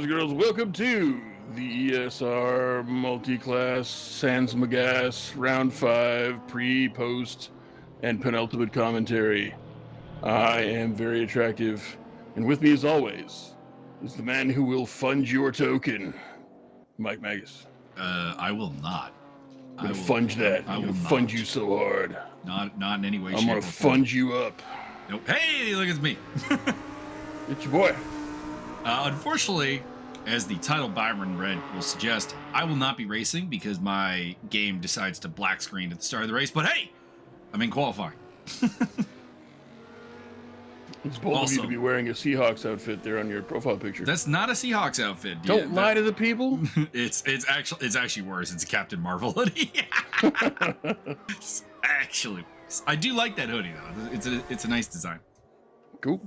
and girls, welcome to the ESR multi-class Sans Magas round 5 pre, post, and penultimate commentary. I am very attractive, and with me as always is the man who will fund your token, Mike Magas. I will not. I'm gonna fund that. I'm gonna fund you so hard. Not in any way, I'm shape, gonna or form. fund you up. Nope. Hey, look at me. It's your boy. Unfortunately, as the title Byron read will suggest, I will not be racing because my game decides to black screen at the start of the race. But hey, I'm in qualifying. It's bold of you to be wearing a Seahawks outfit there on your profile picture. That's not a Seahawks outfit. Don't lie to the people. It's actually worse. It's a Captain Marvel hoodie. It's actually worse. I do like that hoodie though. It's a nice design. Cool.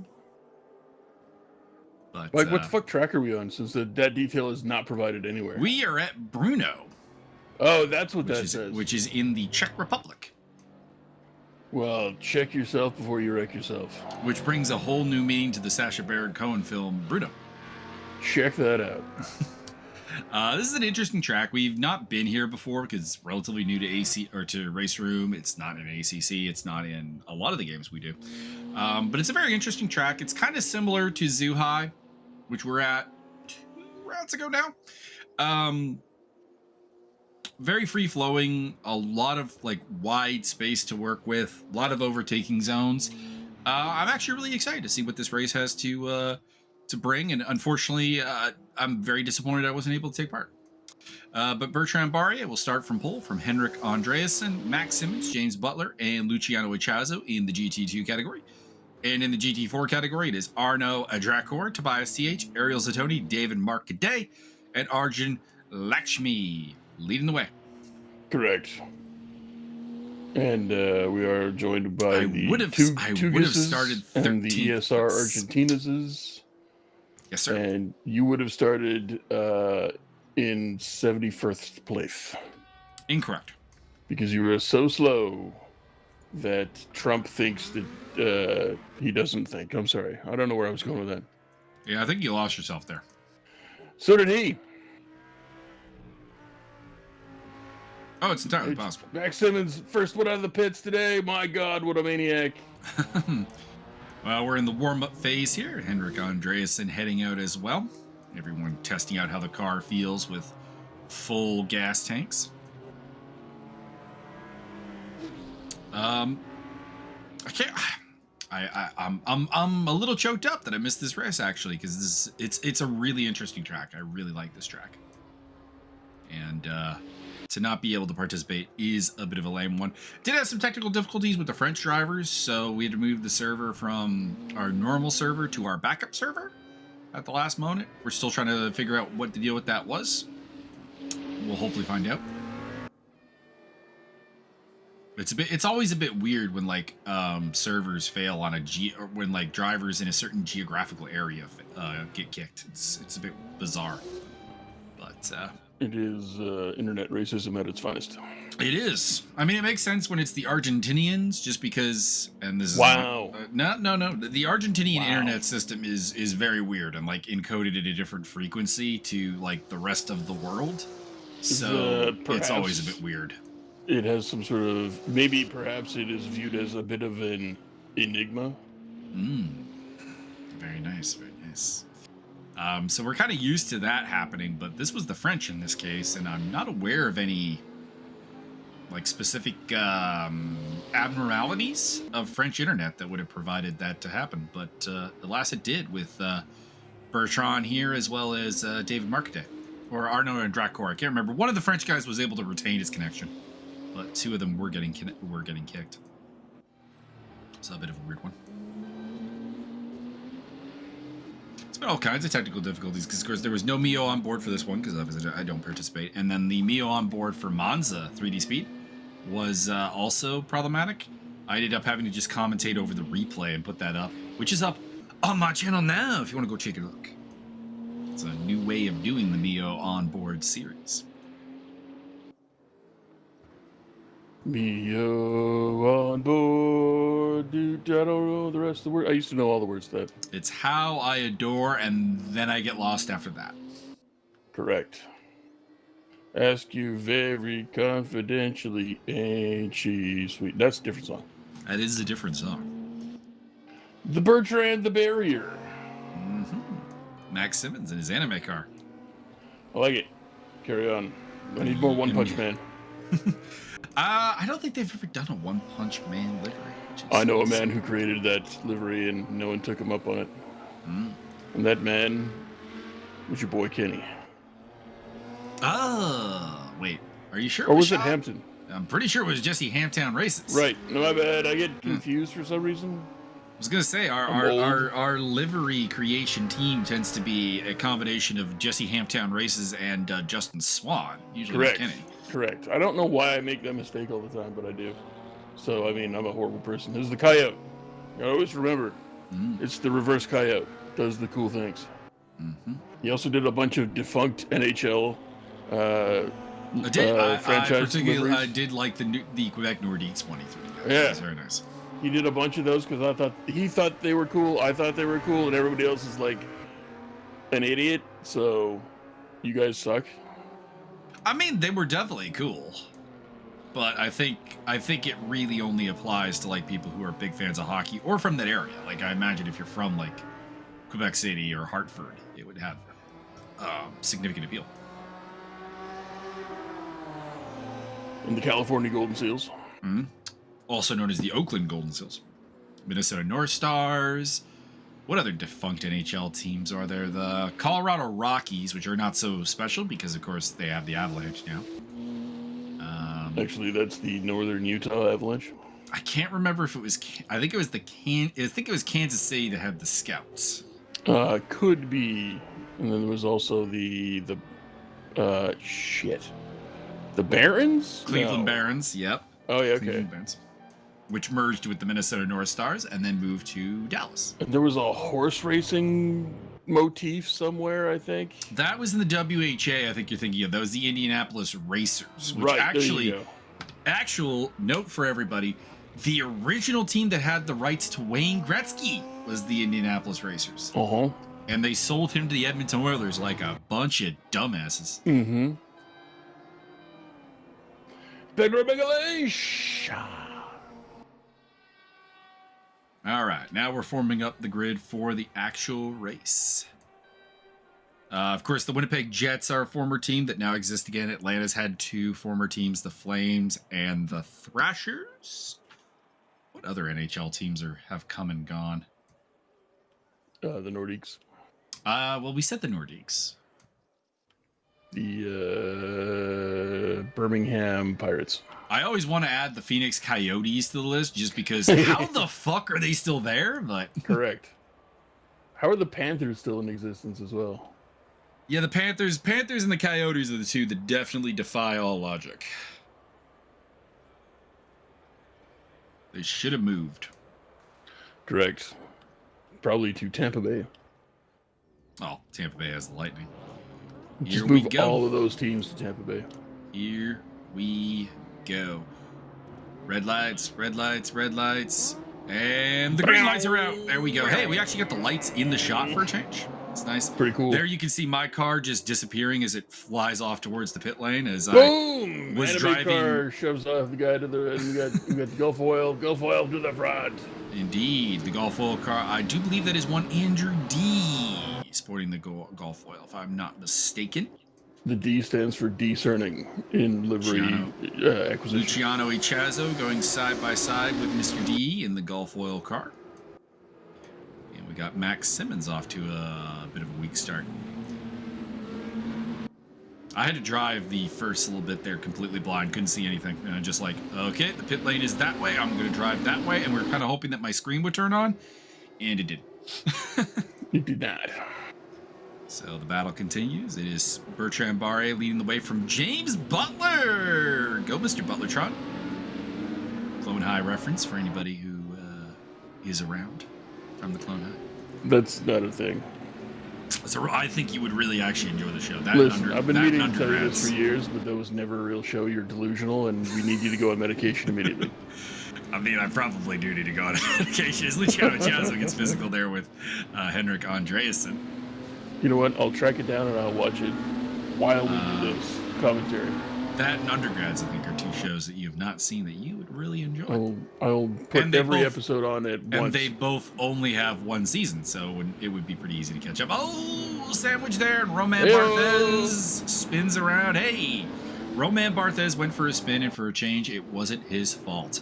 But like, what the fuck track are we on? Since that detail is not provided anywhere. We are at BRNO. Oh, that's what that says. Which is in the Czech Republic. Well, check yourself before you wreck yourself. Which brings a whole new meaning to the Sacha Baron Cohen film BRNO. Check that out. This is an interesting track. We've not been here before because it's relatively new to to RaceRoom. It's not in ACC. It's not in a lot of the games we do. But it's a very interesting track. It's kind of similar to Zoo High, which we're at 2 rounds ago now. Very free flowing, a lot of like wide space to work with, a lot of overtaking zones. I'm actually really excited to see what this race has to bring, and unfortunately, I'm very disappointed I wasn't able to take part. But Bertrand Barria will start from pole from Henrik Andreasen, Max Simmons, James Butler, and Luciano Ichazo in the GT2 category. And in the GT4 category, it is Arno Adrakor, Tobias TH, Ariel Zatoni, David Mark Cadet, and Arjun Lakshmi leading the way. Correct. And we are joined by TUGAS and the ESR Argentinas. Yes, sir. And you would have started in 71st place. Incorrect. Because you were so slow that Trump thinks that he doesn't think. I'm sorry. I don't know where I was going with that. Yeah, I think you lost yourself there. So did he. Oh, it's entirely possible. Max Simmons, first one out of the pits today. My God, what a maniac. Well, we're in the warm-up phase here. Henrik Andreasen heading out as well. Everyone testing out how the car feels with full gas tanks. I'm a little choked up that I missed this race actually, because it's a really interesting track. I really like this track, and to not be able to participate is a bit of a lame one. Did have some technical difficulties with the French drivers, so we had to move the server from our normal server to our backup server at the last moment. We're still trying to figure out what the deal with that was. We'll hopefully find out. It's always a bit weird when like servers fail on or when like drivers in a certain geographical area get kicked. It's a bit bizarre, but it is internet racism at its finest. It is. I mean, it makes sense when it's the Argentinians, just because. And this is wow. No. The Argentinian internet system is very weird and like encoded at a different frequency to like the rest of the world. So it's always a bit weird. It has some sort of perhaps it is viewed as a bit of an enigma. Very nice. Very nice. So we're kind of used to that happening, but this was the French in this case, and I'm not aware of any like specific abnormalities of French internet that would have provided that to happen. But alas, it did with Bertrand here as well as David Marquette or Arno and Dracor. I can't remember. One of the French guys was able to retain his connection, but 2 of them were getting kicked. So a bit of a weird one. It's been all kinds of technical difficulties because, of course, there was no Mio on board for this one because obviously I don't participate. And then the Mio on board for Monza 3D Speed was also problematic. I ended up having to just commentate over the replay and put that up, which is up on my channel now if you want to go take a look. It's a new way of doing the Mio on board series. Mio on board. Dude, I don't know the rest of the words. I used to know all the words to that. It's how I adore, and then I get lost after that. Correct. Ask you very confidentially, ain't she sweet? That's a different song. That is a different song. The Bertrand the Barrier. Mm-hmm. Max Simmons in his anime car. I like it. Carry on. I need more One Punch Man. I don't think they've ever done a One Punch Man livery. I know a man who created that livery and no one took him up on it. And that man was your boy Kenny. Oh, wait. Are you sure? Or was it Hampton? I'm pretty sure it was Jesse Hamptown Races. Right. No, my bad. I get confused for some reason. I was going to say, our livery creation team tends to be a combination of Jesse Hamptown Races and Justin Swan. Usually Correct. Kenny. Correct. I don't know why I make that mistake all the time, but I do. So, I mean, I'm a horrible person. This is the coyote. I always remember. It's the reverse coyote. Does the cool things. He also did a bunch of defunct NHL franchise liveries. I did like the Quebec Nordiques one he threw together. Yeah. That was very nice. He did a bunch of those because he thought they were cool. I thought they were cool, and everybody else is like an idiot. So, you guys suck. I mean, they were definitely cool, but I think it really only applies to like people who are big fans of hockey or from that area. Like, I imagine if you're from like Quebec City or Hartford, it would have significant appeal. And the California Golden Seals. Also known as the Oakland Golden Seals. Minnesota North Stars. What other defunct NHL teams are there? The Colorado Rockies, which are not so special because, of course, they have the Avalanche now. Actually, that's the Northern Utah Avalanche. I can't remember if it was. I think it was Kansas City that had the Scouts. Could be. And then there was also the Barons? Cleveland Barons, yep. Oh, yeah, okay. Cleveland Barons, which merged with the Minnesota North Stars and then moved to Dallas. And there was a horse racing motif somewhere, I think. That was in the WHA, I think you're thinking of. That was the Indianapolis Racers. Which right, actually, actual note for everybody, the original team that had the rights to Wayne Gretzky was the Indianapolis Racers. Uh-huh. And they sold him to the Edmonton Oilers like a bunch of dumbasses. Mm-hmm. Big regulation. All right, now we're forming up the grid for the actual race. Of course, the Winnipeg Jets are a former team that now exists again. Atlanta's had two former teams, the Flames and the Thrashers. What other NHL teams have come and gone? The Nordiques. Well, we said the Nordiques. The Birmingham Pirates. I always want to add the Phoenix Coyotes to the list just because how the fuck are they still there? But correct. How are the Panthers still in existence as well? Yeah, the Panthers and the Coyotes are the two that definitely defy all logic. They should have moved. Correct. Probably to Tampa Bay. Oh, Tampa Bay has the Lightning. Just move all of those teams to Tampa Bay. Here we go. Red lights, red lights, red lights. And the green lights are out. There we go. Hey, we actually got the lights in the shot for a change. It's nice. Pretty cool. There you can see my car just disappearing as it flies off towards the pit lane as boom! I was driving. Car shoves off the guy to the. You got the Gulf oil to the front. Indeed, the Gulf oil car. I do believe that is one Andrew D. sporting the Gulf oil, if I'm not mistaken. The D stands for discerning in livery acquisition. Luciano Ichazo going side by side with Mr. D in the Gulf oil car. And we got Max Simmons off to a bit of a weak start. I had to drive the first little bit there completely blind, couldn't see anything. And I'm just like, okay, the pit lane is that way, I'm going to drive that way. And we were kind of hoping that my screen would turn on, and it did. It did not. So the battle continues. It is Bertrand Barre leading the way from James Butler. Go, Mr. Butlertron. Clone High reference for anybody who is around from the Clone High. That's not a thing. So I think you would really actually enjoy the show. Listen, I've been meaning to tell you this for years, but that was never a real show. You're delusional, and we need you to go on medication immediately. I mean, I probably do need to go on medication. As Luciano Chazo gets physical there with Henrik Andreasen. You know what? I'll track it down and I'll watch it while we do this commentary. That and Undergrads, I think, are two shows that you have not seen that you would really enjoy. I'll put every episode on at once. And they both only have one season, so it would be pretty easy to catch up. Oh, sandwich there, and Roman Barthez spins around. Hey, Roman Barthez went for a spin, and for a change, it wasn't his fault.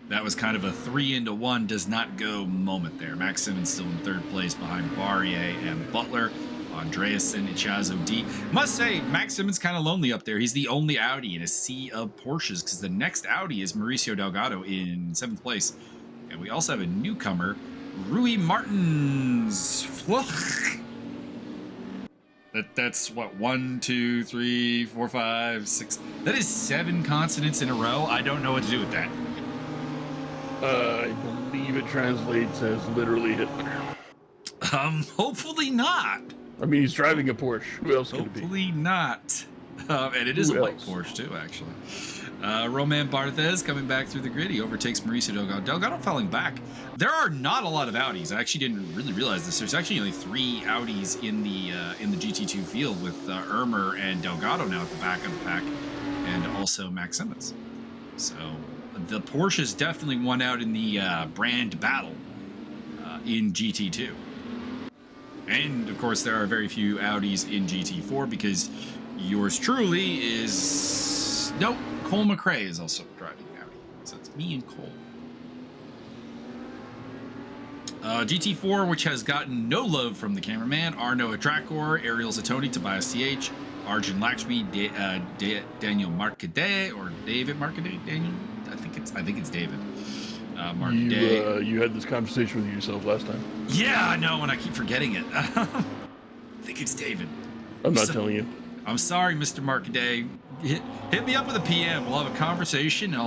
That was kind of a 3-into-1 does not go moment there. Max Simmons still in third place behind Barrier and Butler. Andreasen, Ichazo, D. Must say, Max Simmons kind of lonely up there. He's the only Audi in a sea of Porsches because the next Audi is Mauricio Delgado in 7th place. And we also have a newcomer, Rui Martins. That's what, 1, 2, 3, 4, 5, 6. That is 7 consonants in a row. I don't know what to do with that. I believe it translates as literally Hitler. Hopefully not. I mean, he's driving a Porsche. Who else could it be? Hopefully not. And it is a white Porsche, too, actually. Roman Barthez coming back through the grid. He overtakes Mauricio Delgado. Delgado falling back. There are not a lot of Audis. I actually didn't really realize this. There's actually only 3 Audis in the GT2 field with Irmer and Delgado now at the back of the pack, and also Max Simmons. So the Porsches definitely won out in the brand battle in GT2. And, of course, there are very few Audis in GT4 because yours truly is... Nope, Cole McRae is also driving Audi. So it's me and Cole. GT4, which has gotten no love from the cameraman. Arno Atrakor, Ariel Zatoni, Tobias TH, Arjun Lakshmi, Daniel Marcadet, or David Marcadet, Daniel? I think it's David. You had this conversation with yourself last time. Yeah, I know, and I keep forgetting it. I think it's David. I'm not telling you. I'm sorry, Mr. Marcadet. Hit me up with a PM. We'll have a conversation, and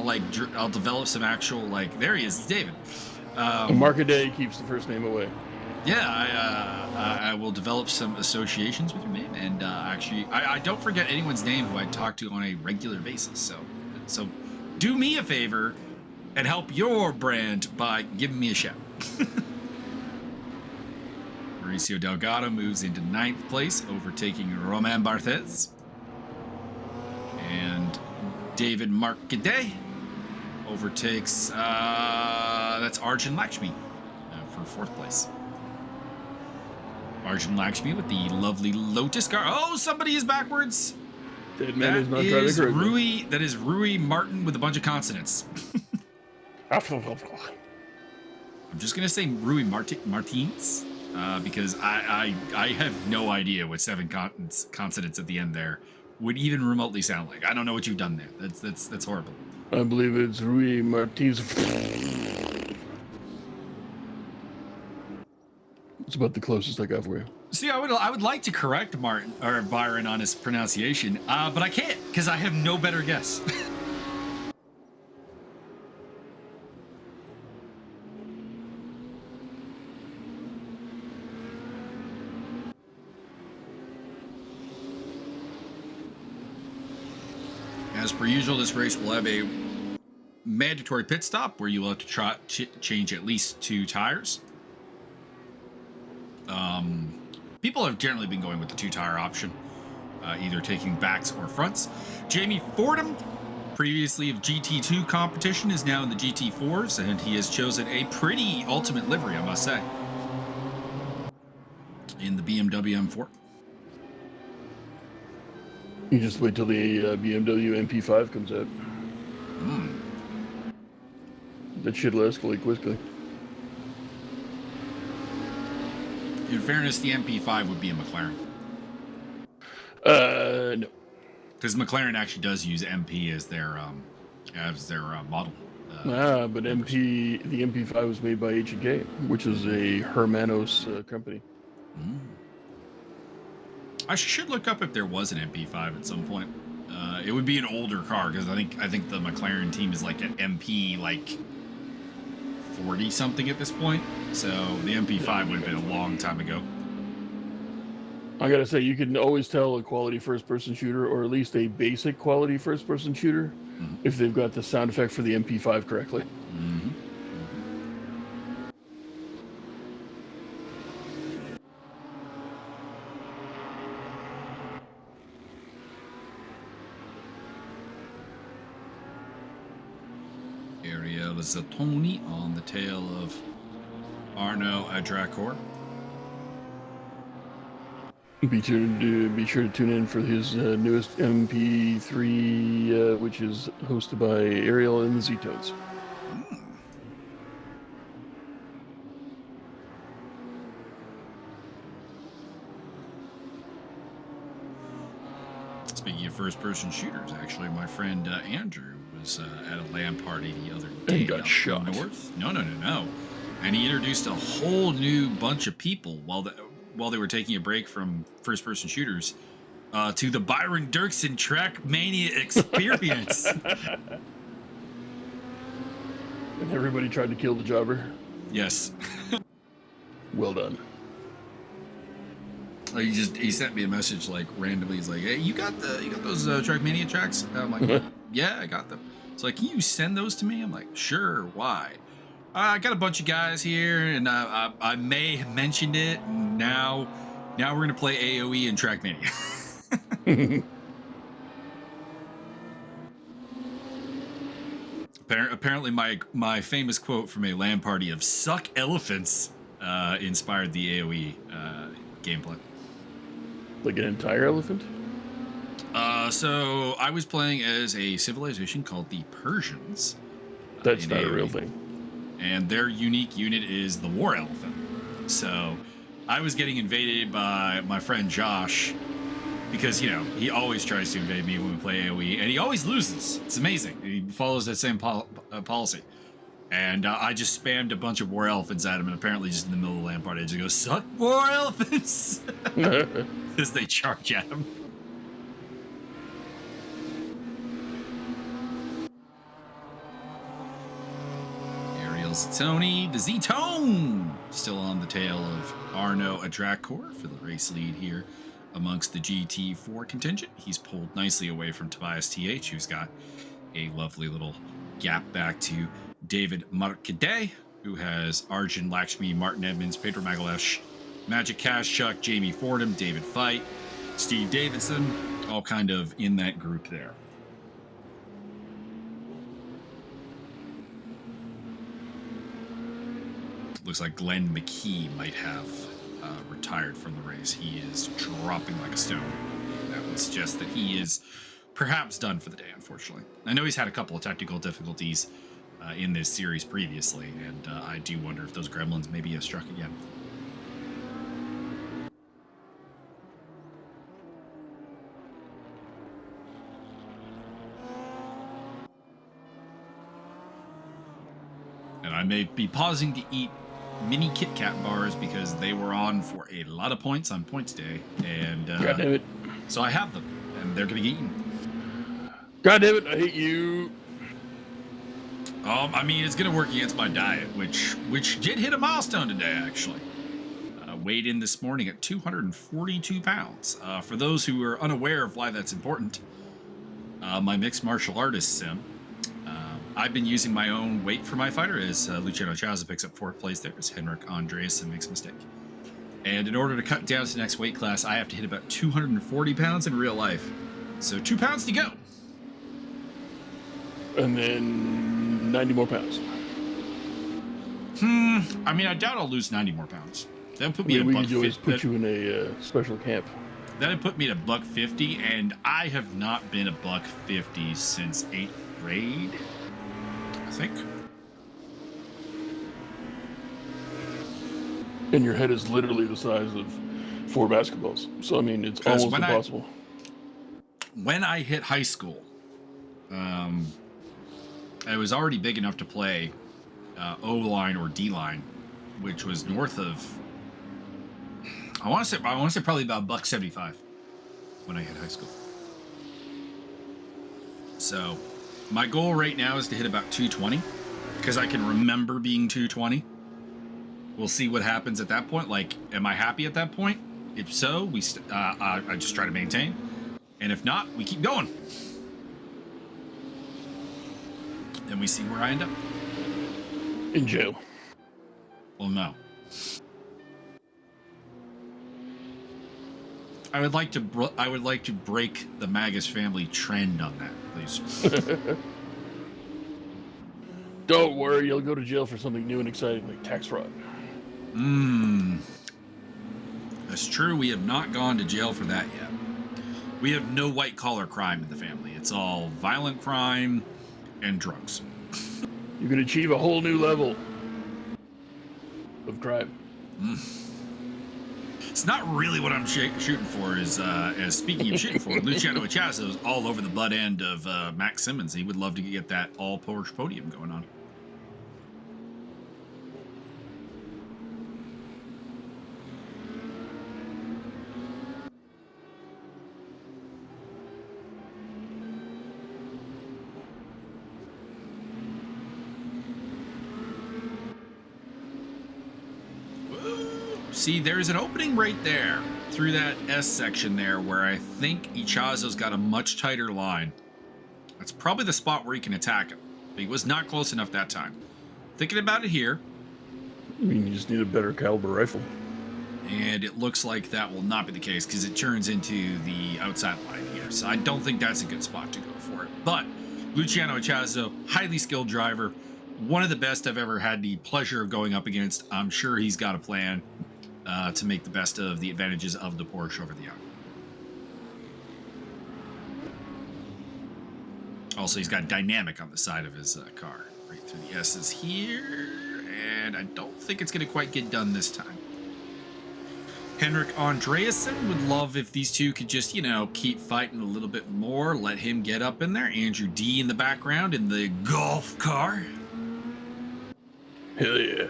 I'll develop some actual, there he is. It's David. Marcadet keeps the first name away. Yeah, I will develop some associations with your name, and actually, I don't forget anyone's name who I talk to on a regular basis. So do me a favor and help your brand by giving me a shout. Mauricio Delgado moves into 9th place, overtaking Roman Barthez. And David Marcadet overtakes, that's Arjun Lakshmi for 4th place. Arjun Lakshmi with the lovely Lotus car. Oh, somebody is backwards. Dead man is not driving correctly. That is Rui Martin with a bunch of consonants. I'm just gonna say Rui Martins because I have no idea what 7 consonants at the end there would even remotely sound like. I don't know what you've done there. That's horrible. I believe it's Rui Martins. It's about the closest I got for you. See, I would like to correct Martin or Byron on his pronunciation, but I can't because I have no better guess. As per usual, this race will have a mandatory pit stop where you will have to change at least 2 tires. People have generally been going with the 2-tire option, either taking backs or fronts. Jamie Fordham, previously of GT2 competition, is now in the GT4s, and he has chosen a pretty ultimate livery, I must say, in the BMW M4. You just wait till the BMW MP5 comes out. That shit will escalate quickly. In fairness, the MP5 would be a McLaren. No. Because McLaren actually does use MP as their model. But the MP5 was made by H&K, which is a Hermanos company. I should look up if there was an MP5 at some point. It would be an older car because I think the McLaren team is like an MP 40 something at this point. So the MP5 would have been a long time ago. I gotta say, you can always tell a quality first-person shooter, or at least a basic quality first-person shooter, if they've got the sound effect for the MP5 correctly. Ariel Zatoni on the tail of BRNO Adrakor. Be sure to tune in for his newest MP3, which is hosted by Ariel and the Z-Tones. Speaking of first-person shooters, actually, my friend Andrew was at a LAN party the other day. And got shot. North. No. And he introduced a whole new bunch of people while they were taking a break from first-person shooters to the Byron Derksen Trackmania experience. And everybody tried to kill the jobber. Yes. Well done. He sent me a message like randomly. He's like, "Hey, you got those Trackmania tracks?" And I'm like, "Yeah, I got them." It's like, "Can you send those to me?" I'm like, "Sure. Why?" I got a bunch of guys here, and I may have mentioned it. And now we're gonna play AOE and Trackmania. Apparently, my famous quote from a LAN party of "suck elephants" inspired the AOE gameplay. Like an entire elephant? So I was playing as a civilization called the Persians. That's not AOE. a real thing. And their unique unit is the war elephant. So I was getting invaded by my friend Josh because, he always tries to invade me when we play AOE, and he always loses. It's amazing. He follows that same policy. And I just spammed a bunch of war elephants at him, and apparently just in the middle of the LAN party, I just go, "Suck war elephants!" As they charge at him. Ariel Zatoni, the Z-Tone, still on the tail of BRNO Adrakor for the race lead here amongst the GT4 contingent. He's pulled nicely away from Tobias TH, who's got a lovely little gap back to David Markade, who has Arjun Lakshmi, Martin Edmonds, Pedro Magalhaes, Magic Cash Chuck, Jamie Fordham, David Fight, Steve Davidson, all kind of in that group there. Looks like Glenn McKee might have retired from the race. He is dropping like a stone. That would suggest that he is perhaps done for the day, unfortunately. I know he's had a couple of technical difficulties in this series previously, and I do wonder if those gremlins maybe have struck again. And I may be pausing to eat mini Kit Kat bars because they were on for a lot of points on points day, and God damn it. So I have them, and they're going to get eaten. God damn it, I hate you. I mean, it's going to work against my diet, which did hit a milestone today, actually. Weighed in this morning at 242 pounds. For those who are unaware of why that's important, my mixed martial artist sim, I've been using my own weight for my fighter as Luciano Chauza picks up 4th place there as Henrik Andreasen makes a mistake. And in order to cut down to the next weight class, I have to hit about 240 pounds in real life. So 2 pounds to go. And then 90 more pounds. I mean, I doubt I'll lose 90 more pounds. That'll put me at a buck 50. Put you in a special camp. That'd put me at a buck 50, and I have not been a buck 50 since 8th grade, I think. And your head is literally the size of 4 basketballs. So, I mean, it's almost impossible. When I hit high school, I was already big enough to play O-line or D-line, which was north of, I want to say probably about buck 75 when I hit high school. So my goal right now is to hit about 220 because I can remember being 220. We'll see what happens at that point. Like, am I happy at that point? If so, I just try to maintain. And if not, we keep going. And we see where I end up. In jail. Well, no. I would like to break the Magas family trend on that, please. Don't worry, you'll go to jail for something new and exciting like tax fraud. That's true. We have not gone to jail for that yet. We have no white-collar crime in the family. It's all violent crime and drugs. You can achieve a whole new level of crime. It's not really what I'm shooting for. As speaking of shooting for, Luciano Ichazo is all over the butt end of Max Simmons. He would love to get that all Porsche podium going on. See, there's an opening right there through that S section there where I think Ichazo's got a much tighter line. That's probably the spot where he can attack him. But he was not close enough that time. Thinking about it here. I mean, you just need a better caliber rifle. And it looks like that will not be the case because it turns into the outside line here. So I don't think that's a good spot to go for it. But Luciano Ichazo, highly skilled driver. One of the best I've ever had the pleasure of going up against. I'm sure he's got a plan to make the best of the advantages of the Porsche over the Audi. Also, he's got dynamic on the side of his car. Right through the S's here. And I don't think it's going to quite get done this time. Henrik Andreasen would love if these two could just, you know, keep fighting a little bit more. Let him get up in there. Andrew D in the background in the golf car. Hell yeah.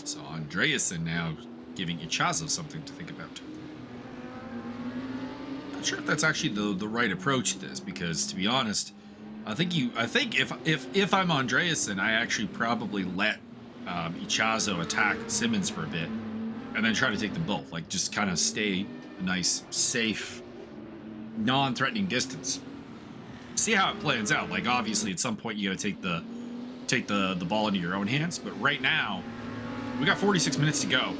So Andreasen now giving Ichazo something to think about. Not sure if that's actually the right approach to this, because to be honest, I think if I'm Andreasen, I actually probably let Ichazo attack Simmons for a bit, and then try to take them both. Like just kind of stay a nice, safe, non-threatening distance. See how it plans out. Like obviously, at some point you got to take the ball into your own hands, but right now we got 46 minutes to go,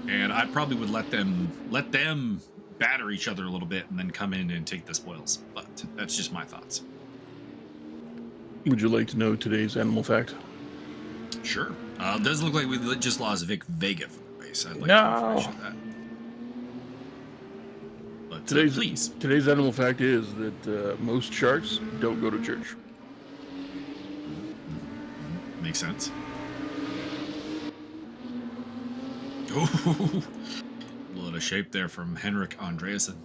and I probably would let them batter each other a little bit and then come in and take the spoils. But that's just my thoughts. Would you like to know today's animal fact? Sure. It does look like we just lost Vic Vega from the race. I'd like No. to information that. But please. Today's animal fact is that most sharks don't go to church. Makes sense. Ooh, a little of shape there from Henrik Andreasen.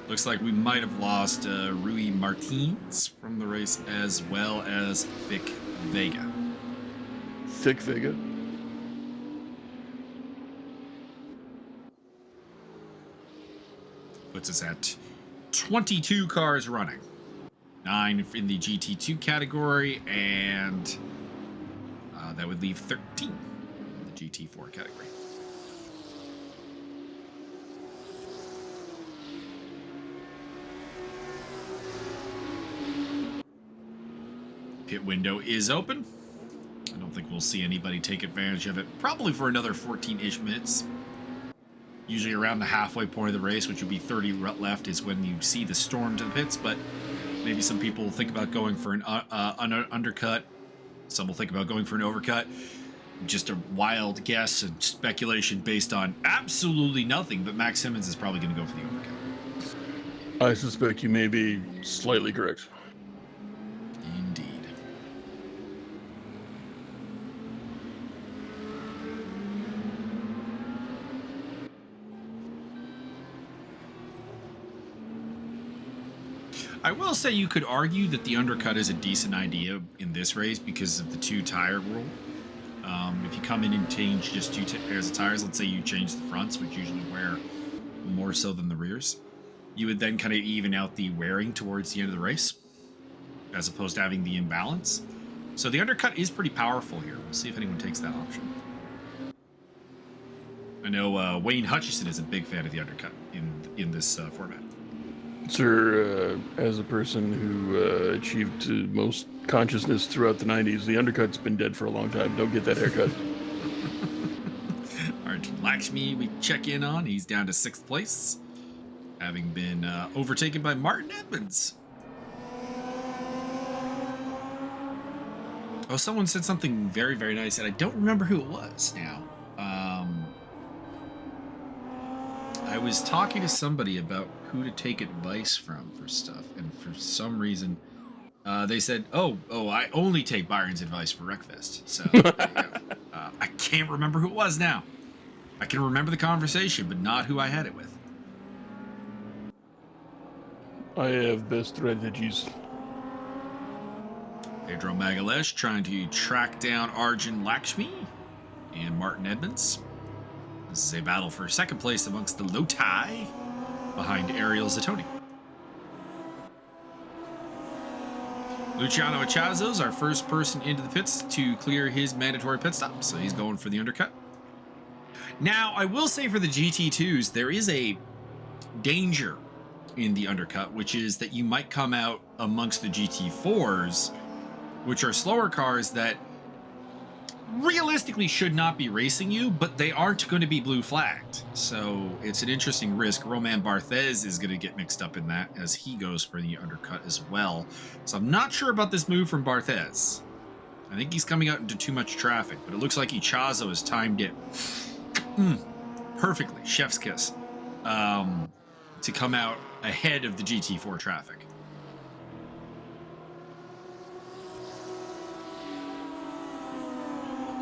Looks like we might have lost Rui Martins from the race, as well as Vic Vega. Thick Vega. Puts us at 22 cars running. 9 in the GT2 category, and that would leave 13 in the GT4 category. Pit window is open. I don't think we'll see anybody take advantage of it, probably for another 14-ish minutes. Usually around the halfway point of the race, which would be 30 left, is when you see the storm to the pits, but maybe some people will think about going for an undercut. Some will think about going for an overcut. Just a wild guess and speculation based on absolutely nothing, but Max Simmons is probably going to go for the overcut. I suspect you may be slightly correct. Indeed. I will say you could argue that the undercut is a decent idea in this race because of the 2-tire rule. If you come in and change just 2 pairs of tires, let's say you change the fronts, which usually wear more so than the rears, you would then kind of even out the wearing towards the end of the race, as opposed to having the imbalance. So the undercut is pretty powerful here. We'll see if anyone takes that option. I know Wayne Hutchison is a big fan of the undercut in this format. Sir, as a person who achieved most consciousness throughout the 90s, the undercut's been dead for a long time. Don't get that haircut. Arjun Lakshmi, we check in on. He's down to 6th place, having been overtaken by Martin Edmonds. Oh, someone said something very, very nice, and I don't remember who it was now. I was talking to somebody about who to take advice from for stuff, and for some reason, they said, "Oh, I only take Byron's advice for Wreckfest." So there you go. I can't remember who it was now. I can remember the conversation, but not who I had it with. I have best strategies. Pedro Magalhaes trying to track down Arjun Lakshmi and Martin Edmonds. This is a battle for 2nd place amongst the Loti behind Ariel Zatoni. Luciano Achazo is our first person into the pits to clear his mandatory pit stop, so he's going for the undercut. Now, I will say for the GT2s, there is a danger in the undercut, which is that you might come out amongst the GT4s, which are slower cars that realistically should not be racing you, but they aren't going to be blue flagged. So it's an interesting risk. Roman Barthez is going to get mixed up in that as he goes for the undercut as well. So I'm not sure about this move from Barthez. I think he's coming out into too much traffic, but it looks like Ichazo has timed it perfectly, chef's kiss, to come out ahead of the GT4 traffic.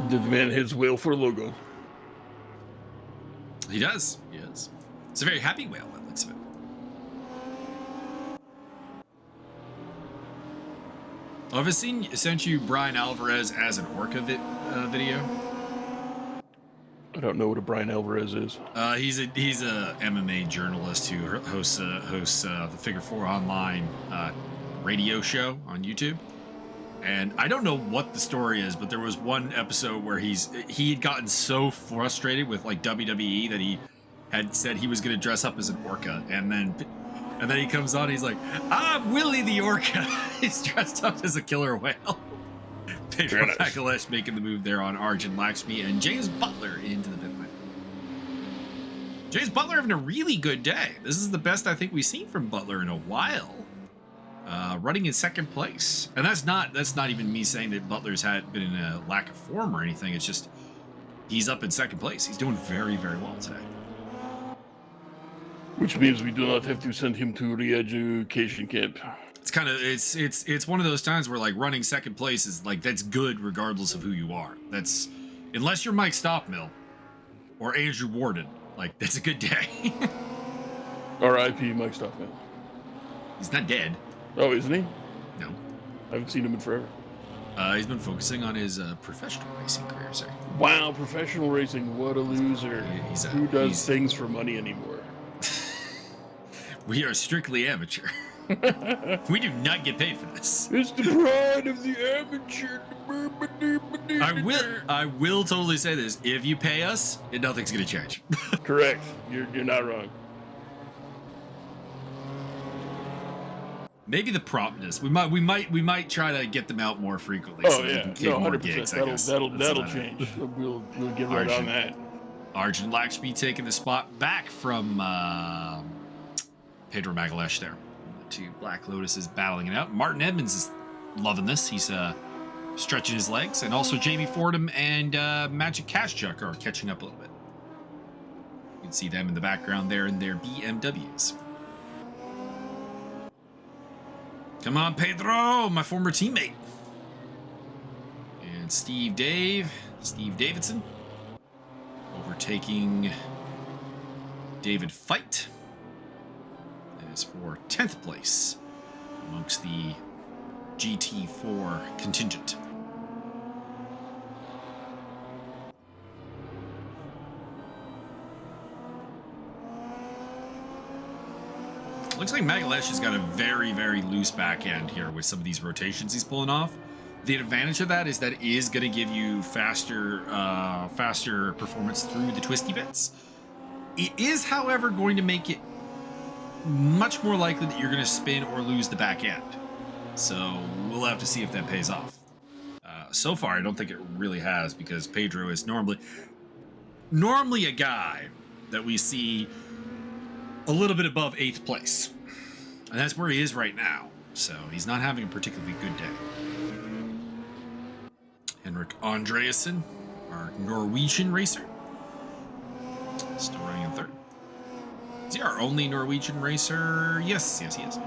Did the man his whale for a logo? He does. He is. It's a very happy whale that looks of it. Oh, I've sent you Brian Alvarez as an Orca video. I don't know what a Brian Alvarez is. He's a MMA journalist who hosts the Figure 4 Online radio show on YouTube. And I don't know what the story is, but there was one episode where he had gotten so frustrated with like WWE that he had said he was going to dress up as an orca, and then he comes on, he's like, "I'm Willie the Orca." He's dressed up as a killer whale. Pedro Magalhaes making the move there on Arjun Lakshmi and James Butler into the pit lane. James Butler having a really good day. This is the best I think we've seen from Butler in a while. Running in 2nd place, and that's not even me saying that Butler's had been in a lack of form or anything. It's just he's up in 2nd place. He's doing very, very well today. Which means we do not have to send him to re-education camp. It's kind of it's one of those times where like running 2nd place is like that's good regardless of who you are. That's unless you're Mike Stockmill or Andrew Warden, like that's a good day. R.I.P. Mike Stockmill. He's not dead. Oh, isn't he? No. I haven't seen him in forever. He's been focusing on his professional racing career, sir. Wow, professional racing. What a loser. Who does things for money anymore? We are strictly amateur. We do not get paid for this. It's the pride of the amateur. I will totally say this. If you pay us, nothing's going to change. Correct. You're not wrong. Maybe the promptness. We might try to get them out more frequently. So yeah, no, 100%. That'll change. We'll get right on that. Arjun Lakshmi taking the spot back from Pedro Magalhaes there. The 2 Black Lotuses battling it out. Martin Edmonds is loving this. He's stretching his legs, and also Jamie Fordham and Magic Kashchuk are catching up a little bit. You can see them in the background there in their BMWs. Come on, Pedro, my former teammate. And Steve Davidson, overtaking David Feit. That is for 10th place amongst the GT4 contingent. Looks like Magalhaes has got a very, very loose back end here with some of these rotations he's pulling off. The advantage of that is that it is going to give you faster performance through the twisty bits. It is, however, going to make it much more likely that you're going to spin or lose the back end. So we'll have to see if that pays off. So far, I don't think it really has, because Pedro is normally a guy that we see a little bit above 8th place. And that's where he is right now. So he's not having a particularly good day. Henrik Andreasen, our Norwegian racer, still running in 3rd. Is he our only Norwegian racer? Yes, he is.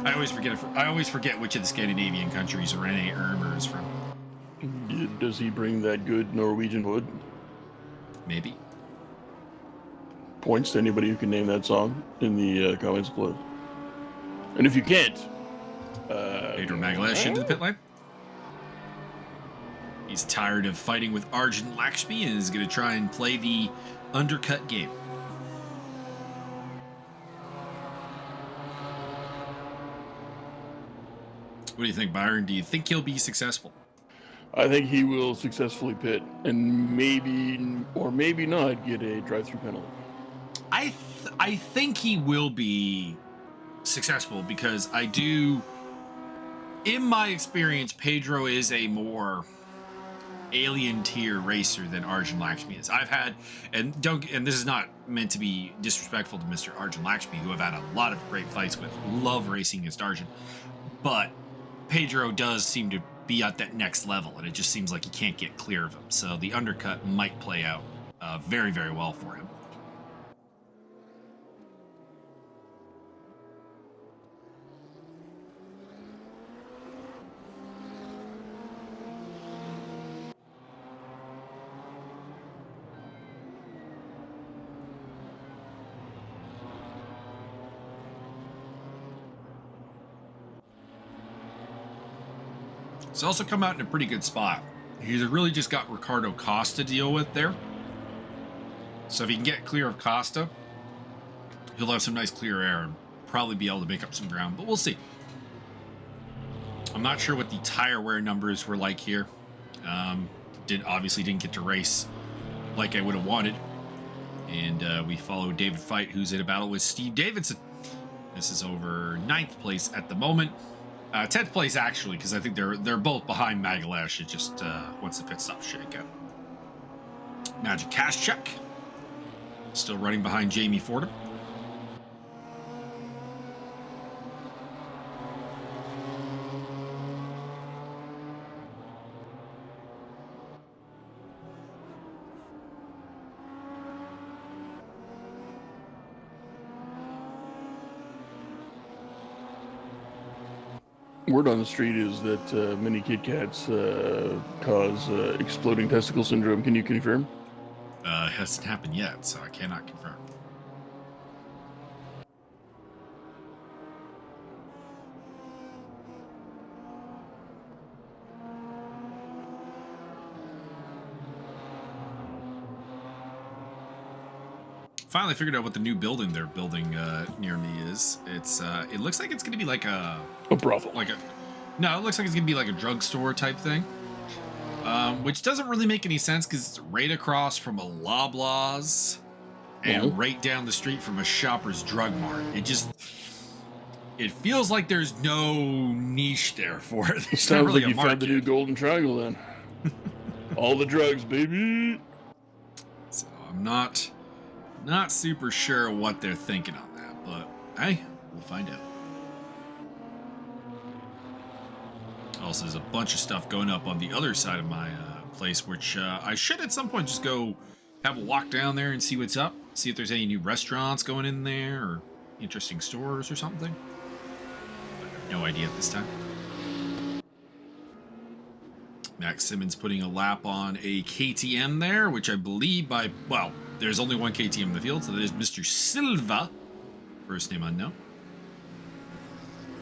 I always forget which of the Scandinavian countries Rene Ermer is from. Does he bring that good Norwegian wood? Maybe. Points to anybody who can name that song in the comments below. And if you can't, Pedro Magas into the pit lane. He's tired of fighting with Arjun Lakshmi and is going to try and play the undercut game. What do you think, Byron? Do you think he'll be successful? I think he will successfully pit and maybe or maybe not get a drive-through penalty. I think he will be successful, because I do, in my experience, Pedro is a more alien tier racer than Arjun Lakshmi is. I've had, and this is not meant to be disrespectful to Mr. Arjun Lakshmi, who I've had a lot of great fights with. Love racing against Arjun, but Pedro does seem to be at that next level, and it just seems like he can't get clear of him. So the undercut might play out very, very well for him. He's also come out in a pretty good spot. He's really just got Ricardo Costa to deal with there. So if he can get clear of Costa, he'll have some nice clear air and probably be able to make up some ground, but we'll see. I'm not sure what the tire wear numbers were like here. Obviously didn't get to race like I would have wanted. And we follow David Feit, who's in a battle with Steve Davidson. This is over 9th place at the moment. 10th place, actually, because I think they're both behind Magalhaes. It just once the pit stop shake out. Magic Cash Check. Still running behind Jamie Fordham. Word on the street is that many Kit Kats cause exploding testicle syndrome. Can you confirm? It hasn't happened yet, so I cannot confirm. Finally figured out what the new building they're building near me is. It looks like it's gonna be like a brothel. No, it looks like it's gonna be like a drugstore type thing. Which doesn't really make any sense, because it's right across from a Loblaws and right down the street from a Shoppers Drug Mart. It feels like there's no niche there for it. It sounds like you found the new golden triangle then. All the drugs, baby. So I'm not super sure what they're thinking on that, but hey, we'll find out. Also, there's a bunch of stuff going up on the other side of my place, which I should at some point just go have a walk down there and see what's up. See if there's any new restaurants going in there or interesting stores or something. But I have no idea at this time. Max Simmons putting a lap on a KTM there, which I believe there's only one KTM in the field, so that is Mr. Silva. First name unknown.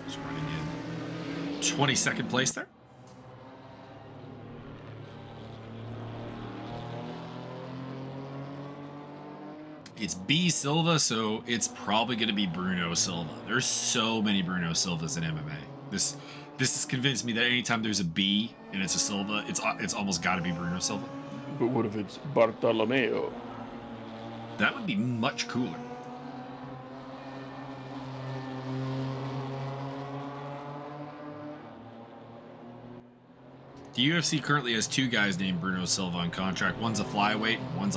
Just running in 22nd place there. It's B Silva, so it's probably going to be Bruno Silva. There's so many Bruno Silvas in MMA. This has convinced me that anytime there's a B and it's a Silva, it's almost got to be Bruno Silva. But what if it's Bartolomeo? That would be much cooler. The UFC currently has two guys named Bruno Silva on contract. One's a flyweight, one's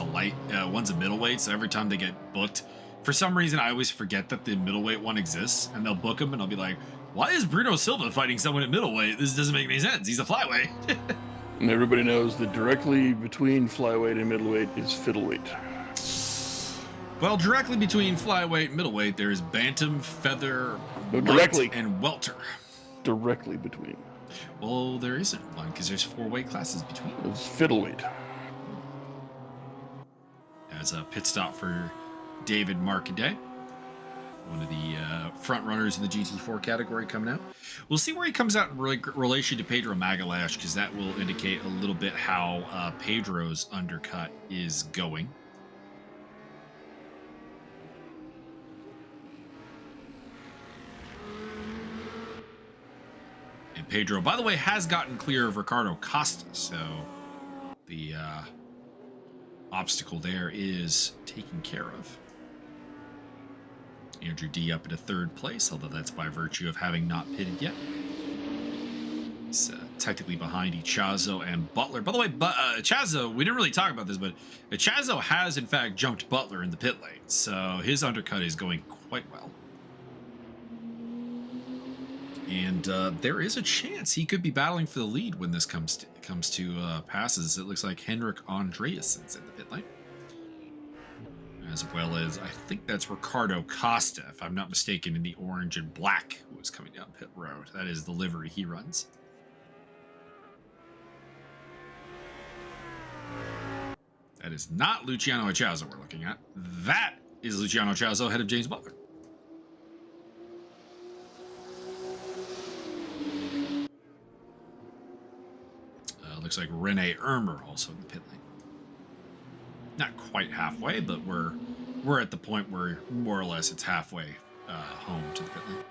a middleweight. So every time they get booked, for some reason, I always forget that the middleweight one exists, and they'll book him, and I'll be like, "Why is Bruno Silva fighting someone at middleweight? This doesn't make any sense. He's a flyweight." And everybody knows that directly between flyweight and middleweight is fiddleweight. Well, directly between flyweight and middleweight, there is bantam, feather, directly, and welter. Directly between. Well, there isn't one because there's 4 weight classes between. It's fiddleweight. As a pit stop for David Marcadet, one of the front runners in the GT4 category coming out. We'll see where he comes out in relation to Pedro Magalhaes, because that will indicate a little bit how Pedro's undercut is going. And Pedro, by the way, has gotten clear of Ricardo Costa, so the obstacle there is taken care of. Andrew D up into 3rd place, although that's by virtue of having not pitted yet. He's technically behind Echazo and Butler. By the way, Echazo, we didn't really talk about this, but Echazo has in fact jumped Butler in the pit lane, so his undercut is going quite well. And there is a chance he could be battling for the lead when this comes to passes. It looks like Henrik Andreassen's in the pit lane, as well as I think that's Ricardo Costa, if I'm not mistaken, in the orange and black, who is coming down pit road. That is the livery he runs. That is not Luciano Echazo we're looking at. That is Luciano Echazo, ahead of James Butler. Looks like Rene Ermer also in the pit lane. Not quite halfway, but we're at the point where more or less it's halfway home to the pit lane.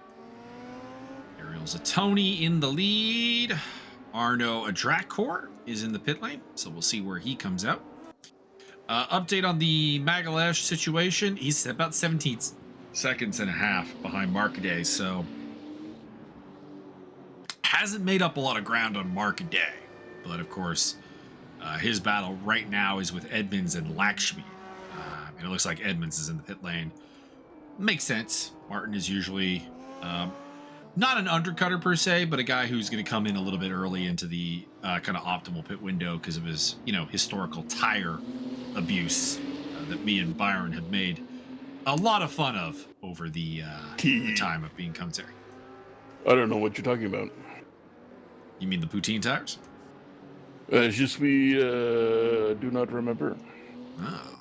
Ariel Zatoni in the lead. Arno Adrakor is in the pit lane, so we'll see where he comes out. Update on the Magalhaes situation. He's about 17 seconds and a half behind Marcadet, so hasn't made up a lot of ground on Marcadet. But of course, his battle right now is with Edmonds and Lakshmi. And it looks like Edmonds is in the pit lane. Makes sense. Martin is usually not an undercutter per se, but a guy who's going to come in a little bit early into the kind of optimal pit window because of his, historical tire abuse that me and Byron have made a lot of fun of over the time of being commentary. I don't know what you're talking about. You mean the poutine tires? Je suis do not remember. Oh.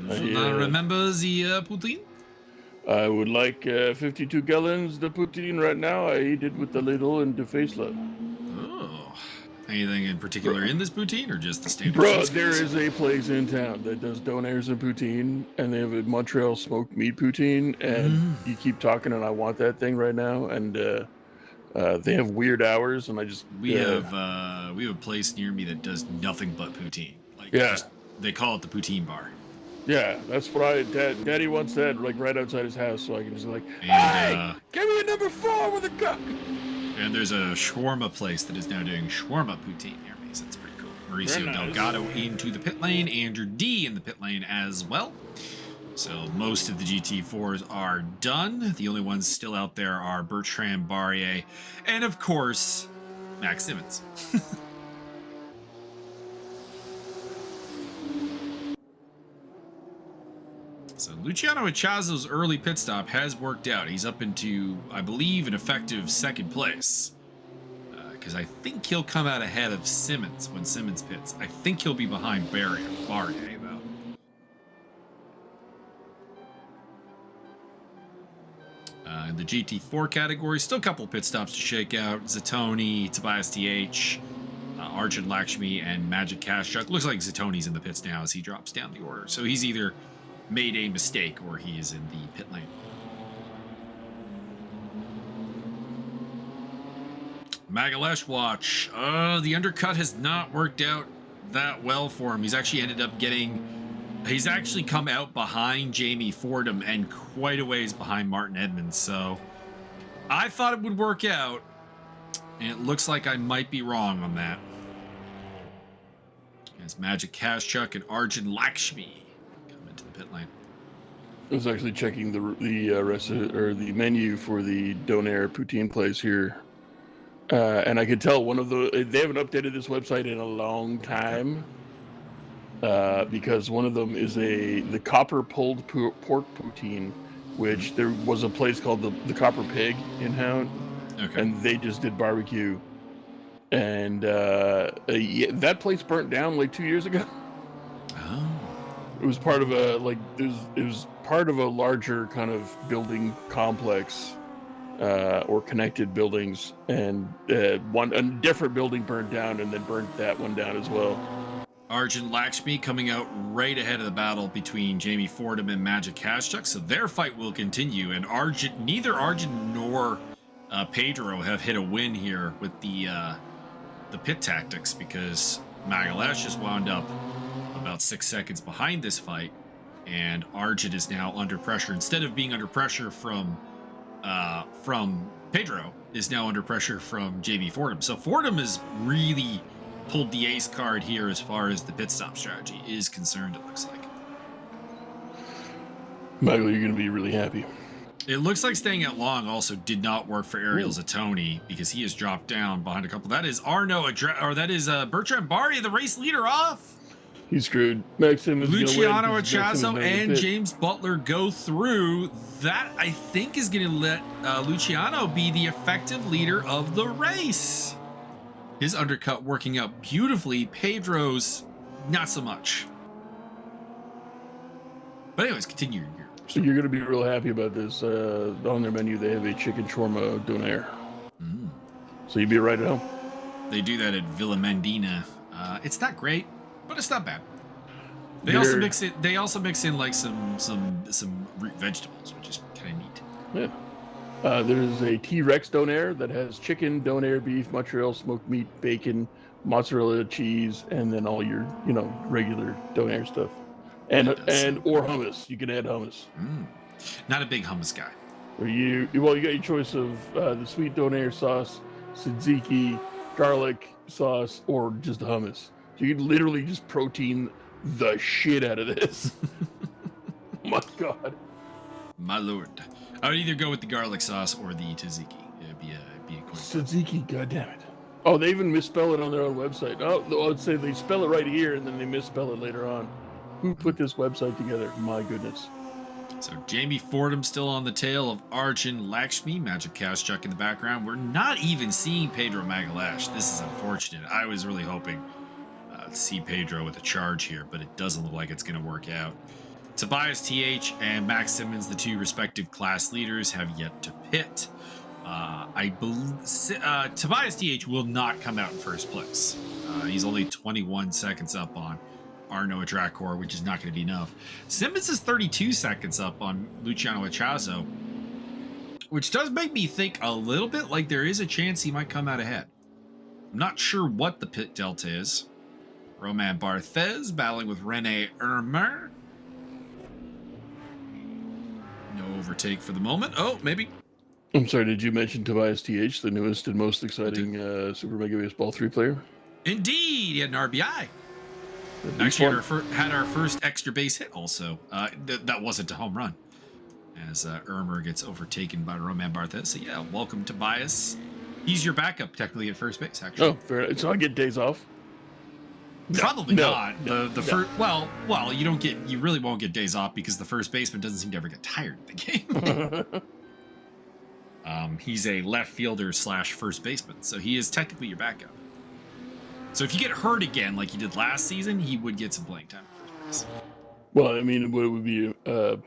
Do not remember the poutine? I would like 52 gallons the poutine right now. I eat it with the ladle and the faceless. Oh. Anything in particular in this poutine or just the standard? Bro, there is a place in town that does donairs and poutine, and they have a Montreal smoked meat poutine, and you keep talking, and I want that thing right now, and they have weird hours, and I just we have a place near me that does nothing but poutine. They call it the poutine bar. Yeah, that's what Daddy wants that right outside his house, so I can just hey, give me a number 4 with a cup. And there's a shawarma place that is now doing shawarma poutine near me, so that's pretty cool. Mauricio Delgado into the pit lane, Andrew D in the pit lane as well. So most of the GT4s are done. The only ones still out there are Bertrand Barrier and, of course, Max Simmons. So Luciano Echazo's early pit stop has worked out. He's up into, I believe, an effective 2nd place. Because I think he'll come out ahead of Simmons when Simmons pits. I think he'll be behind Barrier, though. In the GT4 category, still a couple pit stops to shake out. Zatoni, Tobias TH, Arjun Lakshmi, and Magic Kashuk. Looks like Zatoni's in the pits now as he drops down the order. So he's either made a mistake or he is in the pit lane. Magalhaes watch. The undercut has not worked out that well for him. He's actually come out behind Jamie Fordham and quite a ways behind Martin Edmonds. So I thought it would work out, and it looks like I might be wrong on that. as Magic Kazchuk and Arjun Lakshmi come into the pit lane. I was actually checking the menu for the Donair poutine place here, and I could tell they haven't updated this website in a long time, because one of them is the copper pulled pork poutine, which there was a place called the Copper Pig in town, and they just did barbecue, and that place burnt down like 2 years ago. Oh. It was part of it was part of a larger kind of building complex, or connected buildings, and a different building burned down and then burnt that one down as well. Arjun Lakshmi coming out right ahead of the battle between Jamie Fordham and Magic Kazchuk, so their fight will continue. And neither Arjun nor Pedro have hit a win here with the pit tactics, because Magas just wound up about 6 seconds behind this fight, and Arjun is now under pressure. Instead of being under pressure from Pedro, is now under pressure from Jamie Fordham. So Fordham has really pulled the ace card here as far as the pit stop strategy is concerned, it looks like. Michael, you're going to be really happy. It looks like staying out long also did not work for Ariel Zatoni, because he has dropped down behind a couple. That is Bertrand Barry, the race leader, off. He's screwed. Maxim is Luciano Achazo and James Butler go through. That, I think, is going to let Luciano be the effective leader of the race. His undercut working out beautifully. Pedro's not so much. But anyways, continue. So you're going to be real happy about this. On their menu, they have a chicken shawarma donair. So you'd be right at home. They do that at Villa Mendina. It's not great, but it's not bad. They also mix in like some root vegetables, which is kind of neat. Yeah. There's a T-Rex donair that has chicken, donair beef, mozzarella, smoked meat, bacon, mozzarella cheese, and then all your regular donair stuff. And or hummus. You can add hummus. Not a big hummus guy. Or you got your choice of the sweet donair sauce, tzatziki, garlic sauce, or just hummus. So you can literally just protein the shit out of this. My God. My Lord. I would either go with the garlic sauce or the tzatziki. It'd be a coin. Tzatziki, goddammit. Oh, they even misspell it on their own website. Oh, I'd say they spell it right here and then they misspell it later on. Who put this website together? My goodness. So Jamie Fordham still on the tail of Arjun Lakshmi, Magic Kazchuk in the background. We're not even seeing Pedro Magalhaes. This is unfortunate. I was really hoping to see Pedro with a charge here, but it doesn't look like it's going to work out. Tobias TH and Max Simmons, the two respective class leaders, have yet to pit. I believe Tobias TH will not come out in first place. He's only 21 seconds up on BRNO Atracore, which is not going to be enough. Simmons is 32 seconds up on Luciano Achazo, which does make me think a little bit like there is a chance he might come out ahead. I'm not sure what the pit delta is. Roman Barthez battling with Rene Ermer. No overtake for the moment. Oh, maybe. I'm sorry, did you mention Tobias TH, the newest and most exciting Super Mega Baseball 3 player? Indeed, he had an RBI. Actually, had our first extra base hit also. That wasn't a home run, as Ermer gets overtaken by Roman Barthez. So yeah, welcome Tobias. He's your backup technically at first base, actually. Oh, fair. So I get days off? Probably not. First, well, you really won't get days off because the first baseman doesn't seem to ever get tired of the game. He's a left fielder / first baseman, so he is technically your backup. So if you get hurt again, like you did last season, he would get some playing time at first base. Well, I mean, what would be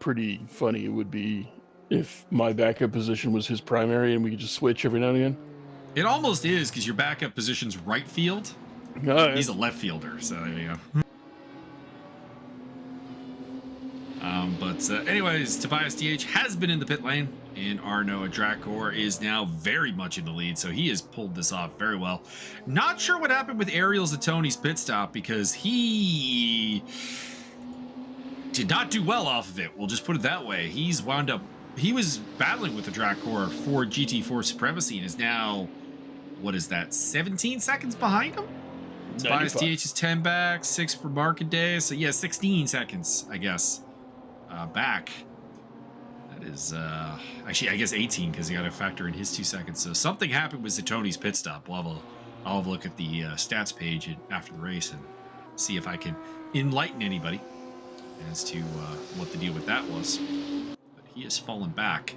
pretty funny would be if my backup position was his primary and we could just switch every now and again. It almost is, because your backup position's right field. Yeah. He's a left fielder, so there you go. Anyways, Tobias TH has been in the pit lane, and BRNO Atracore is now very much in the lead, so he has pulled this off very well. Not sure what happened with Ariel Zatoni's pit stop, because he did not do well off of it. We'll just put it that way. He was battling with the Atracore for GT4 supremacy and is now, what is that, 17 seconds behind him? Tobias TH is 10 back, 6 for Markaday. So yeah, 16 seconds, I guess, back. That is actually, I guess 18 because you got to factor in his 2 seconds. So something happened with Zatoni's pit stop. I'll have a look at the stats page after the race and see if I can enlighten anybody as to what the deal with that was. But he has fallen back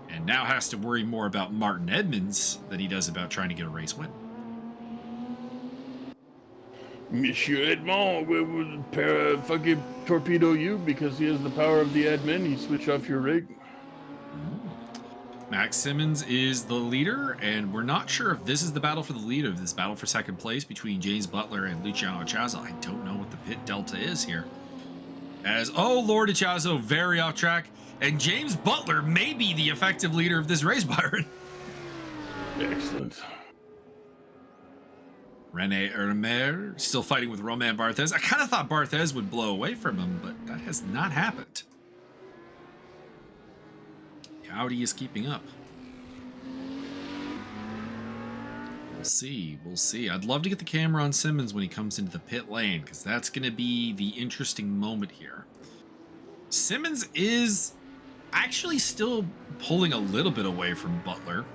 and now has to worry more about Martin Edmonds than he does about trying to get a race win. Monsieur Edmond will fucking torpedo you because he has the power of the admin. He switch off your rig. Max Simmons is the leader, and we're not sure if this is the battle for the lead or if this battle for second place between James Butler and Luciano Chazo. I don't know what the pit delta is here. As, oh, Lord Chazo, very off track, and James Butler may be the effective leader of this race, Byron. Excellent. Rene Ermer still fighting with Romain Barthez. I kind of thought Barthez would blow away from him, but that has not happened. The Audi is keeping up. We'll see. We'll see. I'd love to get the camera on Simmons when he comes into the pit lane, because that's going to be the interesting moment here. Simmons is actually still pulling a little bit away from Butler.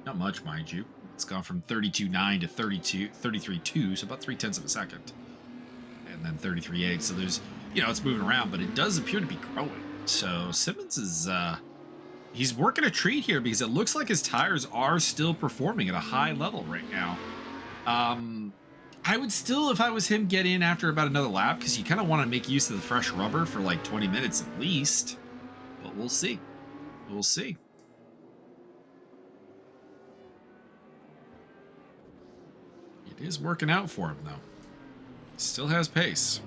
Not much, mind you. It's gone from 32.9 to 33.2, so about 0.3 of a second. And then 33.8, so there's, it's moving around, but it does appear to be growing. So Simmons is, he's working a treat here because it looks like his tires are still performing at a high level right now. I would still, if I was him, get in after about another lap because you kind of want to make use of the fresh rubber for like 20 minutes at least. But we'll see. We'll see. It is working out for him, though. Still has pace.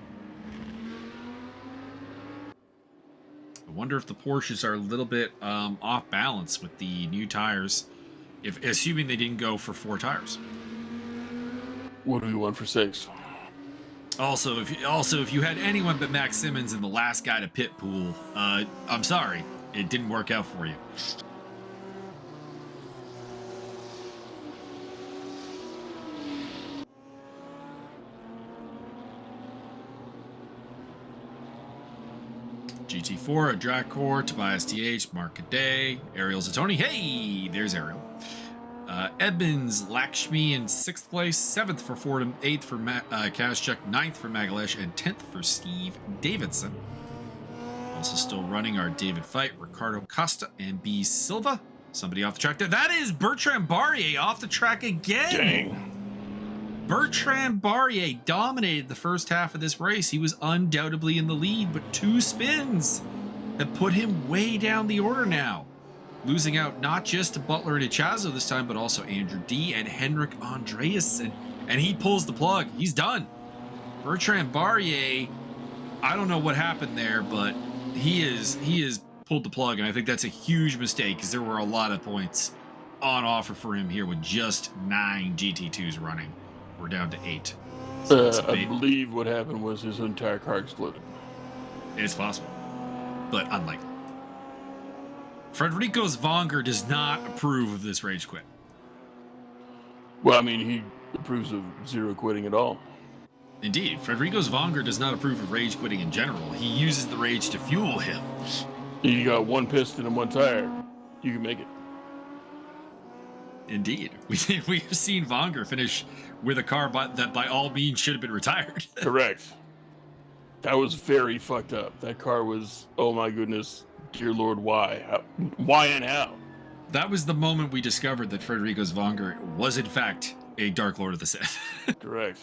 I wonder if the Porsches are a little bit off balance with the new tires, assuming they didn't go for 4 tires. What do we want for 6? Also, if you had anyone but Max Simmons in the last guy to pit pool, I'm sorry, it didn't work out for you. GT4, a drag core, Tobias TH, Mark Cadet, Ariel Zatoni. Hey, there's Ariel. Edmonds, Lakshmi in 6th place, 7th for Fordham, 8th for Kazchuk, 9th for Magalesh, and 10th for Steve Davidson. Also still running are David Feit, Ricardo Costa, and B. Silva. Somebody off the track there. That is Bertrand Barrier off the track again. Dang. Bertrand Barrier dominated the first half of this race. He was undoubtedly in the lead, but 2 spins have put him way down the order now. Losing out not just to Butler and Chazo this time, but also Andrew D. and Henrik Andreasen. And he pulls the plug. He's done. Bertrand Barrier, I don't know what happened there, but he is pulled the plug, and I think that's a huge mistake because there were a lot of points on offer for him here with just 9 GT2s running. We're down to 8. So I believe what happened was his entire car exploded. It's possible, but unlikely. Frederico Zvonger does not approve of this rage quit. Well, I mean, he approves of 0 quitting at all. Indeed, Frederico Zvonger does not approve of rage quitting in general. He uses the rage to fuel him. You got 1 piston and 1 tire. You can make it. Indeed. We've seen Vonger finish with a car that by all means should have been retired. Correct. That was very fucked up. That car was, oh my goodness, dear Lord, why? Why and how? That was the moment we discovered that Frederico Zvonger was in fact a Dark Lord of the Sith. Correct.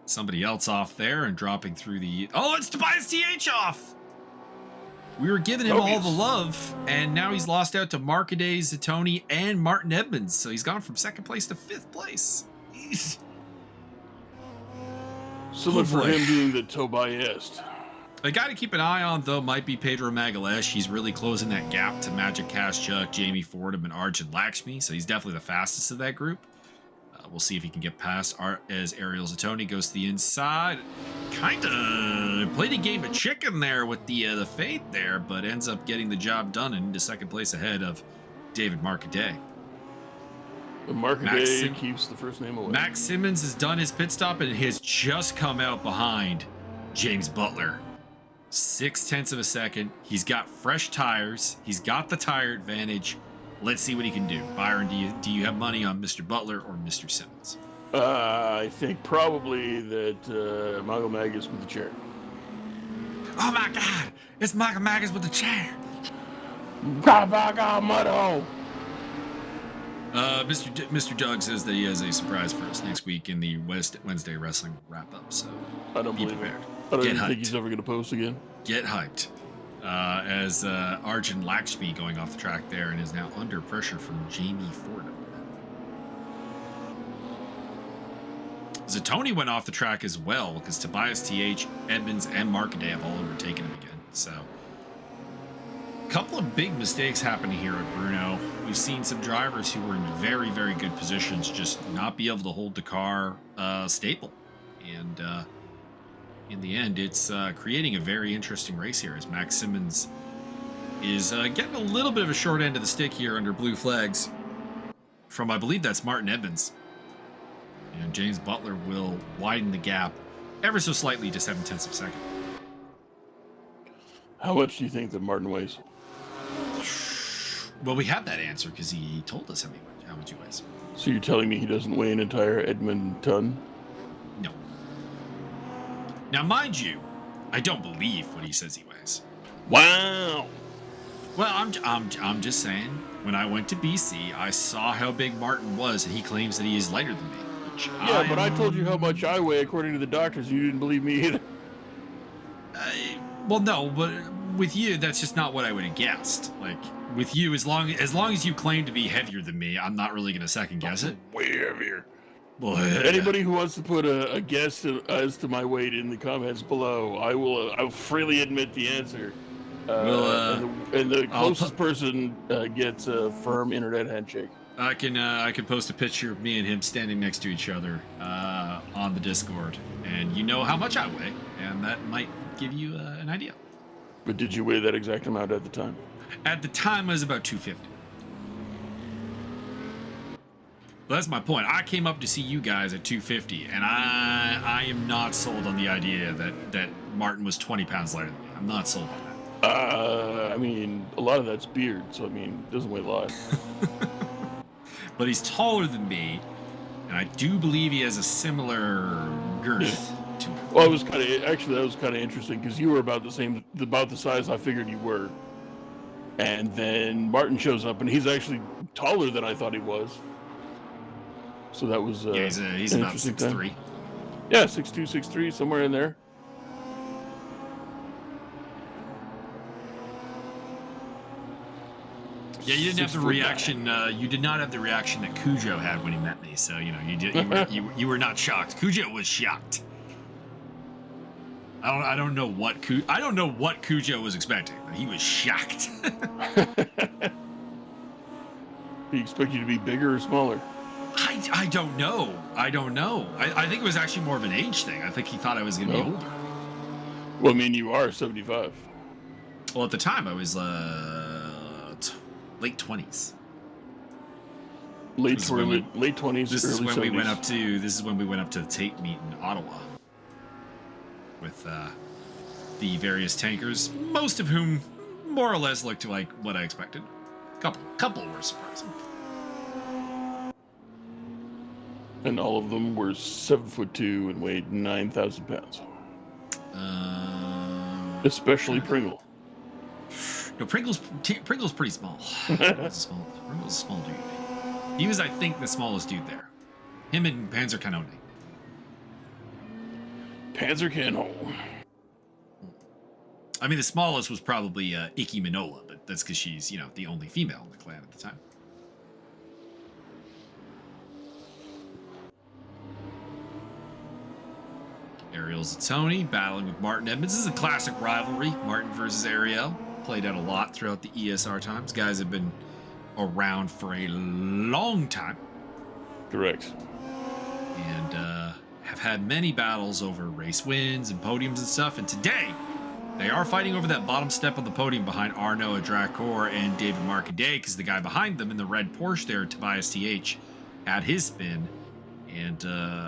Somebody else off there and dropping through the... Oh, it's Tobias TH off! We were giving him all the love, and now he's lost out to Markaday, Zatoni, and Martin Edmonds. So he's gone from 2nd place to 5th place. So look for him being the Tobias. A guy to keep an eye on, though, might be Pedro Magalesh. He's really closing that gap to Magic Kazchuk, Jamie Fordham, and Arjun Lakshmi. So he's definitely the fastest of that group. We'll see if he can get past as Ariel Zatoni goes to the inside. Kind of played a game of chicken there with the fade there, but ends up getting the job done and into 2nd place ahead of David Marcaday. Marcaday keeps the first name away. Max Simmons has done his pit stop and has just come out behind James Butler. 0.6 of a second. He's got fresh tires. He's got the tire advantage. Let's see what he can do. Byron, do you have money on Mr. Butler or Mr. Simmons? I think probably that Magas with the chair. Oh my God! It's Magas with the chair. Mr. Doug says that he has a surprise for us next week in the Wednesday Wrestling Wrap-Up. So I don't believe it. I don't even think he's ever going to post again. Get hyped. As Arjun Lakshmi going off the track there and is now under pressure from Jamie Fordham. Zatoni went off the track as well because Tobias TH, Edmonds, and Marcaday have all overtaken him again. So, a couple of big mistakes happening here at Bruno. We've seen some drivers who were in very, very good positions just not be able to hold the car stable. And in the end, it's creating a very interesting race here as Max Simmons is getting a little bit of a short end of the stick here under blue flags from, I believe that's Martin Edmonds. And James Butler will widen the gap ever so slightly to 0.7 of a second. How much do you think that Martin weighs? Well, we have that answer because he told us how much he weighs. So you're telling me he doesn't weigh an entire Edmund ton? No. Now, mind you, I don't believe what he says he weighs. Wow. Well, I'm just saying. When I went to BC, I saw how big Martin was, and he claims that he is lighter than me. Yeah, but I told you how much I weigh according to the doctors. You didn't believe me either. Well, no, but with you, that's just not what I would have guessed. Like, with you, as long as you claim to be heavier than me, I'm not really going to second guess it. Way heavier. Well, anybody who wants to put a guess as to my weight in the comments below, I'll freely admit the answer. And the closest person gets a firm internet handshake. I can post a picture of me and him standing next to each other on the Discord, and you know how much I weigh, and that might give you an idea. But did you weigh that exact amount at the time? At the time, I was about 250. But that's my point. I came up to see you guys at 250, and I am not sold on the idea that Martin was 20 pounds lighter than me. I'm not sold on that. I mean, a lot of that's beard, so I mean, it doesn't weigh a lot. But he's taller than me, and I do believe he has a similar girth to him. Well, that was kind of interesting because you were about the size I figured you were, and then Martin shows up, and he's actually taller than I thought he was. So that was yeah, he's about 6'3". Yeah, 6'2", 6'3", somewhere in there. Yeah, you didn't have the reaction. You did not have the reaction that Cujo had when he met me. So you were not shocked. Cujo was shocked. I don't know what Cujo was expecting, but he was shocked. He expect you to be bigger or smaller? I don't know. I think it was actually more of an age thing. I think he thought I was going to be older. Well, I mean, you are 75. Well, at the time, I was late 20s. Late 20s. This is when 70s. we went up to. This is when we went up to the Tate meet in Ottawa with the various tankers, most of whom more or less looked like what I expected. Couple were surprising. And all of them were 7'2" and weighed 9,000 pounds. Especially Pringle. No, Pringle's pretty small. Pringle's a small dude. He was, I think, the smallest dude there. Him and Panzer Canone. Panzer Canone. I mean, the smallest was probably Iki Minola, but that's because she's, the only female in the clan at the time. Ariel Zatoni battling with Martin Edmonds. This is a classic rivalry. Martin versus Ariel. Played out a lot throughout the ESR times. Guys have been around for a long time. Correct. And have had many battles over race wins and podiums and stuff. And today, they are fighting over that bottom step of the podium behind Arnaud Adracor and David Marcaday, because the guy behind them in the red Porsche there, Tobias TH, had his spin and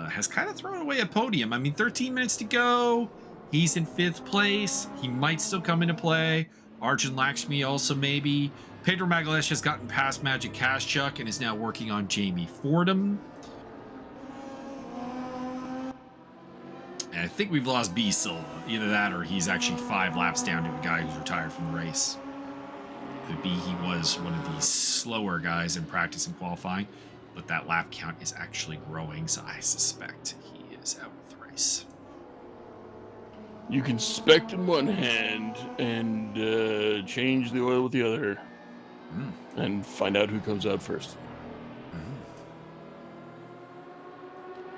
has kind of thrown away a podium. I mean, 13 minutes to go. He's in 5th place. He might still come into play. Arjun Lakshmi also maybe. Pedro Magalhaes has gotten past Magic Kashchuk and is now working on Jamie Fordham. And I think we've lost B Silva. Either that or he's actually 5 laps down to a guy who's retired from the race. Could be he was one of these slower guys in practice and qualifying, but that lap count is actually growing, so I suspect he is out of the race. You can spec in one hand and change the oil with the other, and find out who comes out first.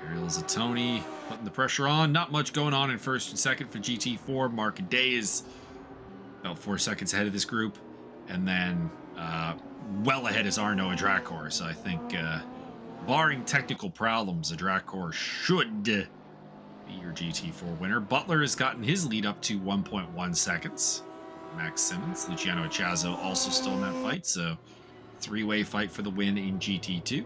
Ariel Zatoni putting the pressure on. Not much going on in 1st and 2nd for GT4. Mark Day is about 4 seconds ahead of this group. And then well ahead is Arno and Dracor. So I think barring technical problems, the Dracor should be your GT4 winner. Butler has gotten his lead up to 1.1 seconds. Max Simmons, Luciano Chazo also still in that fight. So 3-way fight for the win in GT2.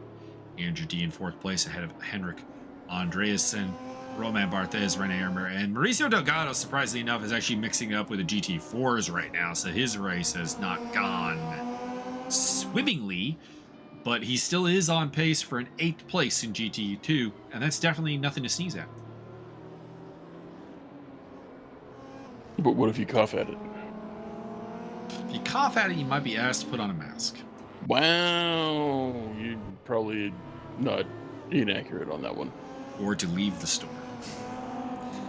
Andrew D in 4th place ahead of Henrik Andreasen, Roman Barthez, Rene Ermer, and Mauricio Delgado, surprisingly enough, is actually mixing it up with the GT4s right now. So his race has not gone swimmingly, but he still is on pace for an 8th place in GT2, and that's definitely nothing to sneeze at. But what if you cough at it? If you cough at it, you might be asked to put on a mask. Wow, you're probably not inaccurate on that one. Or to leave the store.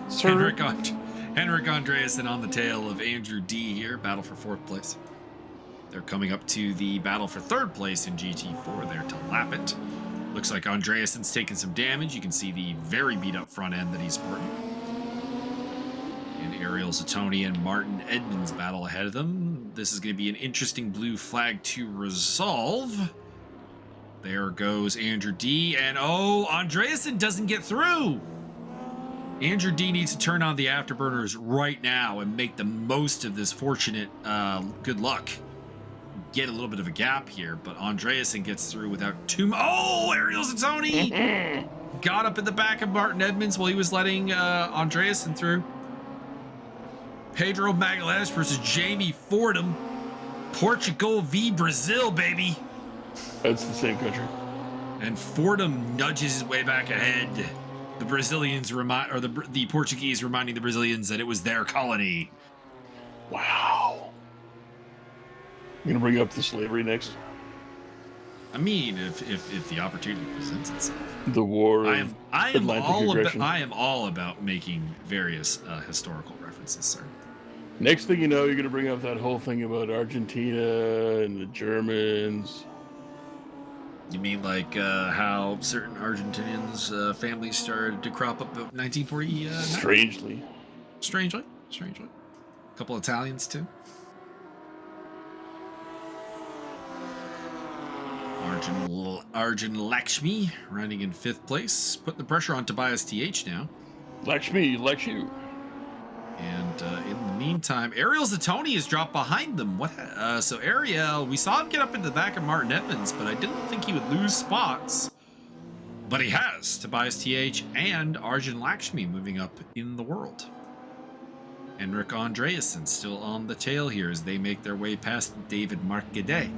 Sir? Henrik Andreasen on the tail of Andrew D here. Battle for 4th place. They're coming up to the battle for 3rd place in GT4 there to lap it. Looks like Andreasen's taken some damage. You can see the very beat up front end that he's sporting. And Ariel Zatoni and Martin Edmonds battle ahead of them. This is going to be an interesting blue flag to resolve. There goes Andrew D. And Andreasen doesn't get through. Andrew D needs to turn on the afterburners right now and make the most of this fortunate good luck. Get a little bit of a gap here, but Andreasen gets through without too Ariel Zatoni got up in the back of Martin Edmonds while he was letting Andreasen through. Pedro Magalhaes versus Jamie Fordham. Portugal v Brazil, baby. That's the same country. And Fordham nudges his way back ahead. The Brazilians the Portuguese reminding the Brazilians that it was their colony. Wow. You gonna bring up the slavery next? I mean, if the opportunity presents itself. The war. I am all aggression. about making various historical references, sir. Next thing you know, you're gonna bring up that whole thing about Argentina and the Germans. You mean like how certain Argentinians' families started to crop up about 1940? Strangely. A couple Italians, too. Arjun Lakshmi running in 5th place. Putting the pressure on Tobias TH now. Lakshmi, like you. And in the meantime, Ariel Zatoni has dropped behind them. So Ariel, we saw him get up into the back of Martin Edmonds, but I didn't think he would lose spots. But he has. Tobias TH and Arjun Lakshmi moving up in the world. Henrik Andreasen still on the tail here as they make their way past David Marquedet.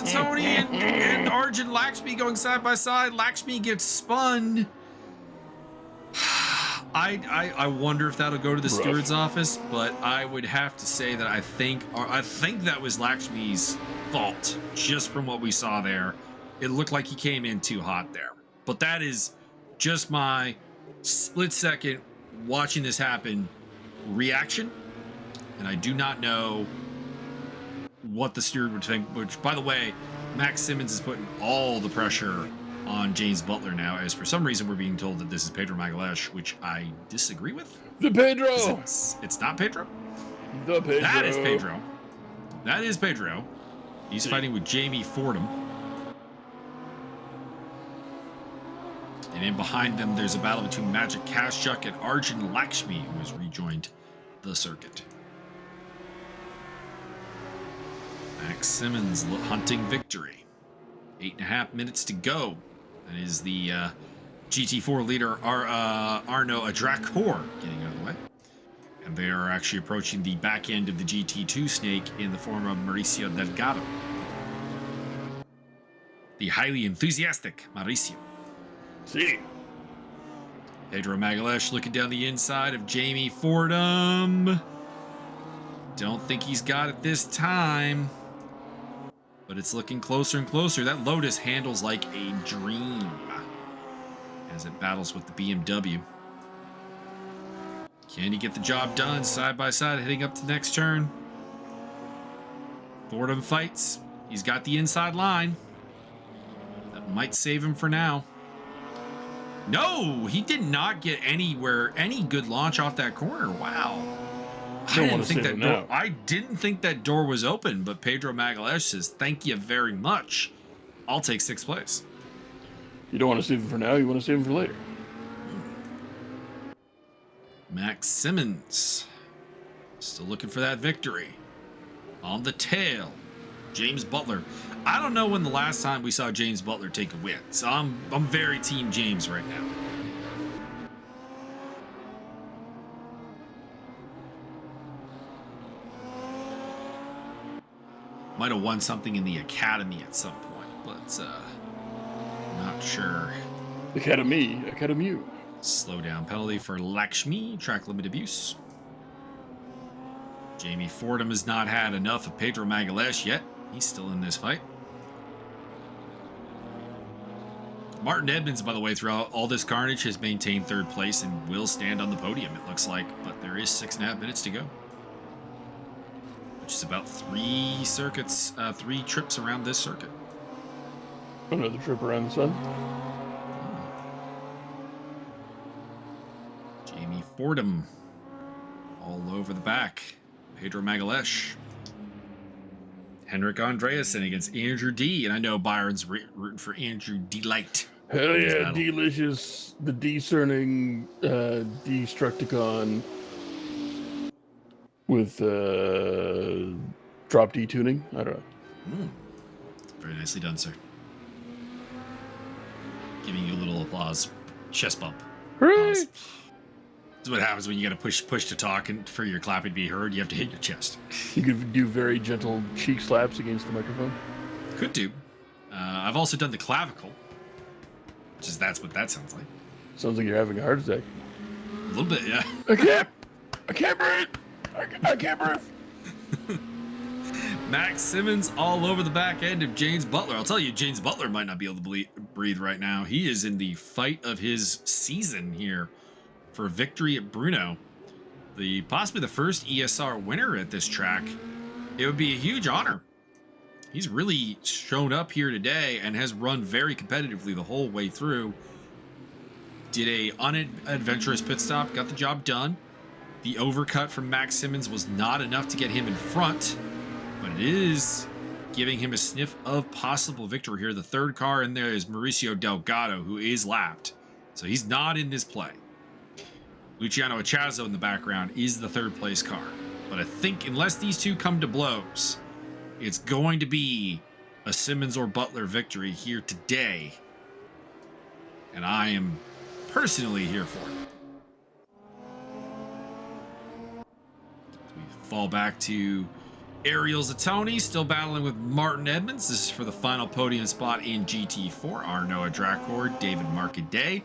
Tony and Arjun Lakshmi going side by side. Lakshmi gets spun. I wonder if that'll go to the steward's office, but I would have to say that I think that was Lakshmi's fault, just from what we saw there. It looked like he came in too hot there. But that is just my split second watching this happen reaction, and I do not know what the steward would think, which, by the way, Max Simmons is putting all the pressure on James Butler now, as for some reason we're being told that this is Pedro Magalhaes, which I disagree with. The Pedro! It's not Pedro. The Pedro. That is Pedro. That is Pedro. He's fighting with Jamie Fordham. And And in behind them, there's a battle between Magic Kashchuk and Arjun Lakshmi, who has rejoined the circuit. Max Simmons hunting victory. 8.5 minutes to go. That is the GT4 leader, Arno Adrakor, getting out of the way. And they are actually approaching the back end of the GT2 snake in the form of Mauricio Delgado. The highly enthusiastic Mauricio. See. Pedro Magalhaes looking down the inside of Jamie Fordham. Don't think he's got it this time. But it's looking closer and closer. That Lotus handles like a dream as it battles with the BMW. Can he get the job done side by side heading up to the next turn? Fordham fights. He's got the inside line. That might save him for now. No, he did not get anywhere, any good launch off that corner. Wow. I didn't think that door was open, but Pedro Magalhaes says, thank you very much. I'll take 6th place. You don't want to save him for now, you want to save him for later. Max Simmons still looking for that victory. On the tail, James Butler. I don't know when the last time we saw James Butler take a win, so I'm very team James right now. Might have won something in the academy at some point, but not sure. Academy. Slow down penalty for Lakshmi, track limit abuse. Jamie Fordham has not had enough of Pedro Magalhaes yet. He's still in this fight. Martin Edmonds, by the way, throughout all this carnage, has maintained 3rd place and will stand on the podium, it looks like. But there is 6.5 minutes to go. Which is about 3 trips around this circuit. Another trip around the sun. Jamie Fordham all over the back. Pedro Magalhaes. Henrik Andreasen against Andrew D. And I know Byron's rooting for Andrew Delight. Hell yeah, delicious. The discerning Destructicon with drop D tuning. I don't know. Very nicely done, sir. Giving you a little applause. Chest bump. Hooray! This is what happens when you got to push to talk, and for your clapping to be heard, you have to hit your chest. You could do very gentle cheek slaps against the microphone. Could do. I've also done the clavicle, that's what that sounds like. Sounds like you're having a heart attack. A little bit, yeah. I can't breathe. I can't breathe. Max Simmons all over the back end of James Butler. I'll tell you, James Butler might not be able to breathe right now. He is in the fight of his season here for victory at BRNO. Possibly the first ESR winner at this track. It would be a huge honor. He's really shown up here today and has run very competitively the whole way through. Did a unadventurous pit stop, got the job done. The overcut from Max Simmons was not enough to get him in front, but it is giving him a sniff of possible victory here. The 3rd car in there is Mauricio Delgado, who is lapped, so he's not in this play. Luciano Achazo in the background is the 3rd place car, but I think unless these two come to blows, it's going to be a Simmons or Butler victory here today, and I am personally here for it. We fall back to Ariel Zatoni, still battling with Martin Edmonds. This is for the final podium spot in GT4. Arno Adrakor, David Marcadet,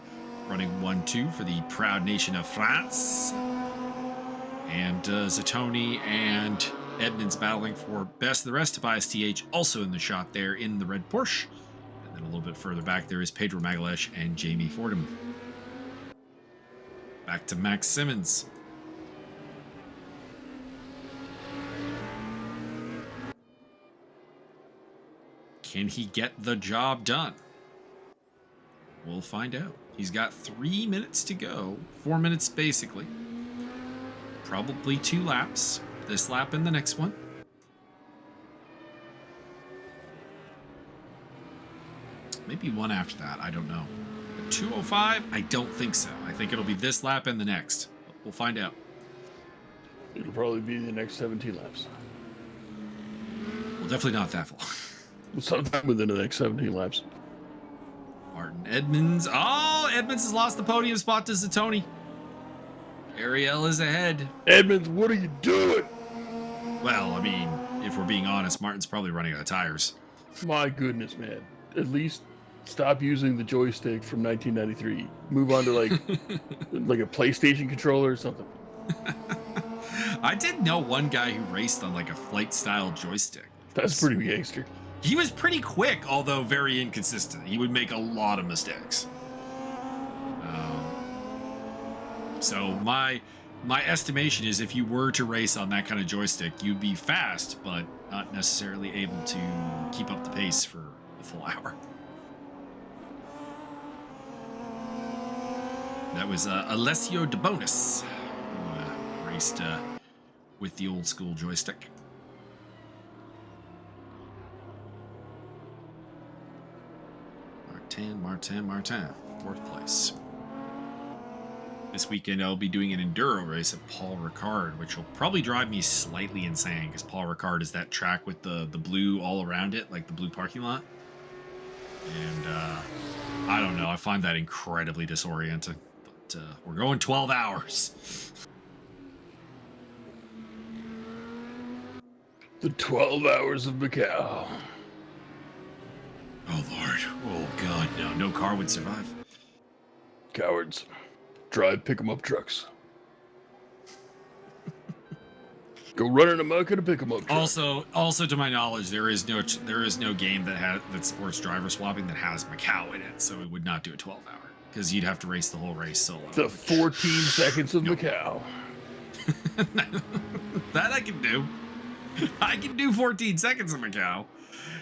running 1-2 for the proud nation of France. And Zatoni and Edmonds battling for best of the rest. Tobias TH also in the shot there in the red Porsche. And then a little bit further back there is Pedro Magalhaes and Jamie Fordham. Back to Max Simmons. Can he get the job done? We'll find out. He's got 3 minutes to go. 4 minutes, basically. Probably 2 laps. This lap and the next one. Maybe one after that. I don't know. A 2:05? I don't think so. I think it'll be this lap and the next. We'll find out. It'll probably be the next 17 laps. Well, definitely not that long. Sometime within the next 17 laps. Martin Edmonds. Oh, Edmonds has lost the podium spot to Zatoni. Ariel is ahead. Edmonds, what are you doing? Well, I mean, if we're being honest, Martin's probably running out of tires. My goodness, man. At least stop using the joystick from 1993. Move on to like like a PlayStation controller or something. I did know one guy who raced on like a flight style joystick. That's pretty gangster. He was pretty quick, although very inconsistent. He would make a lot of mistakes. So my estimation is if you were to race on that kind of joystick, you'd be fast, but not necessarily able to keep up the pace for a full hour. That was Alessio De Bonis, who raced with the old school joystick. Martin, fourth place. This weekend, I'll be doing an enduro race at Paul Ricard, which will probably drive me slightly insane because Paul Ricard is that track with the blue all around it, like the blue parking lot. And I don't know, I find that incredibly disorienting. But we're going 12 hours. The 12 hours of Macau. Oh, Lord. Oh, God, no. No car would survive. Cowards. Drive pick-em-up trucks. Go running amok in a pick-em-up truck. Also, to my knowledge, there is no game that supports driver swapping that has Macau in it, so it would not do a 12-hour because you'd have to race the whole race solo. The 14 seconds of Macau. That I can do. I can do 14 seconds of Macau.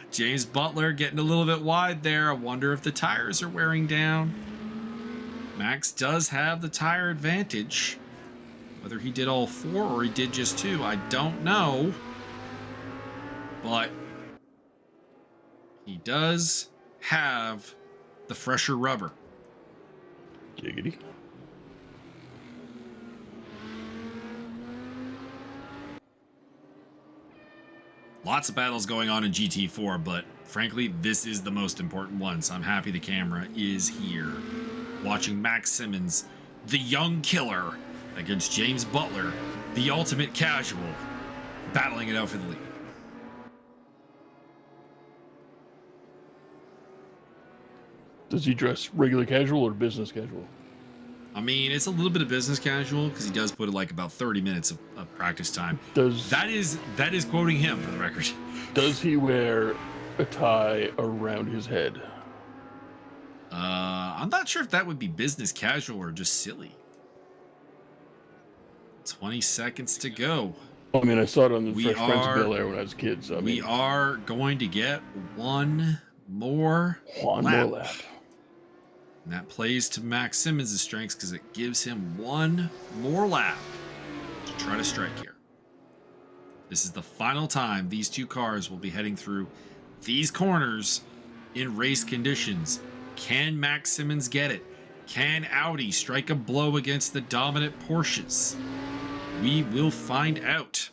James Butler getting a little bit wide there. I wonder if the tires are wearing down. Max does have the tire advantage. Whether he did all 4 or he did just 2, I don't know. But he does have the fresher rubber. Giggity. Lots of battles going on in GT4, but frankly, this is the most important one, so I'm happy the camera is here. Watching Max Simmons, the young killer, against James Butler, the ultimate casual, battling it out for the lead. Does he dress regular casual or business casual? I mean, it's a little bit of business casual because he does put like about 30 minutes of practice time. That is quoting him for the record. Does he wear a tie around his head? I'm not sure if that would be business casual or just silly. 20 seconds to go. I mean, I saw it on the Fresh Prince of Bel-Air when I was a kid. So we are going to get one more lap. And that plays to Max Simmons' strengths because it gives him one more lap to try to strike here. This is the final time these two cars will be heading through these corners in race conditions. Can Max Simmons get it? Can Audi strike a blow against the dominant Porsches? We will find out.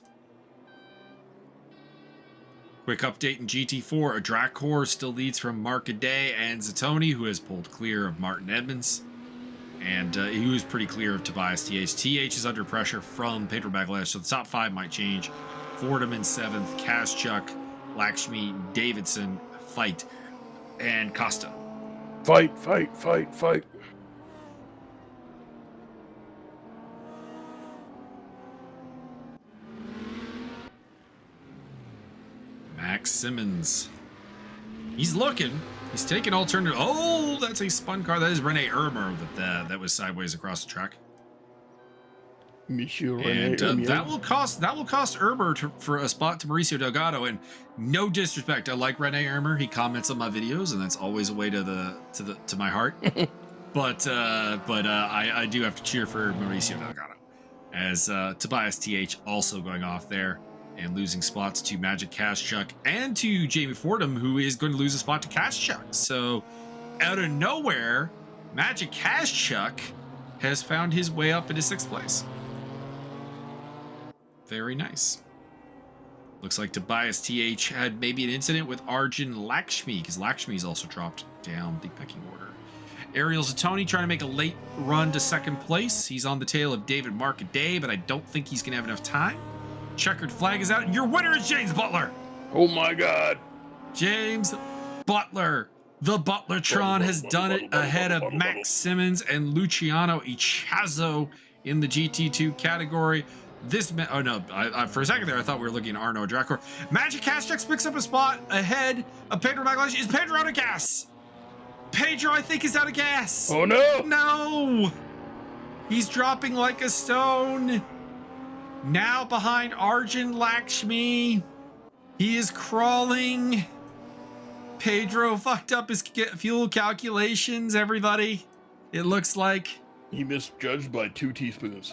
Quick update in GT4, Adrakor still leads from Mark Aday and Zatoni, who has pulled clear of Martin Edmonds. And he was pretty clear of Tobias TH. TH is under pressure from Pedro Ballast, so the top 5 might change. Fordham in 7th, Kaschuk, Lakshmi, Davidson, Fight, and Costa. Fight. Max Simmons. He's looking. He's taking alternative. Oh, that's a spun car. That is Rene Ermer that was sideways across the track. Monsieur and Rene that will cost Ermer for a spot to Mauricio Delgado. And no disrespect, I like Rene Ermer. He comments on my videos, and that's always a way to my heart. but I do have to cheer for Mauricio Delgado, as Tobias TH also going off there and losing spots to Magic Kaschuk and to Jamie Fordham, who is going to lose a spot to Kaschuk. So out of nowhere, Magic Chuck has found his way up into 6th place. Very nice. Looks like Tobias TH had maybe an incident with Arjun Lakshmi, because Lakshmi's also dropped down the pecking order. Ariel Zatoni trying to make a late run to 2nd place. He's on the tail of David Marcaday, but I don't think he's going to have enough time. Checkered flag is out, and your winner is James Butler. Oh my God. James Butler. The Butlertron has done it ahead of Max Simmons and Luciano Ichazo in the GT2 category. Oh no, for a second there, I thought we were looking at RaceRoom Dracor. Magic Castex picks up a spot ahead of Pedro Magalhaes. Is Pedro out of gas? Pedro, I think, is out of gas. Oh no. No. He's dropping like a stone. Now behind Arjun Lakshmi. He is crawling. Pedro fucked up his fuel calculations, everybody. It looks like He misjudged by 2 teaspoons.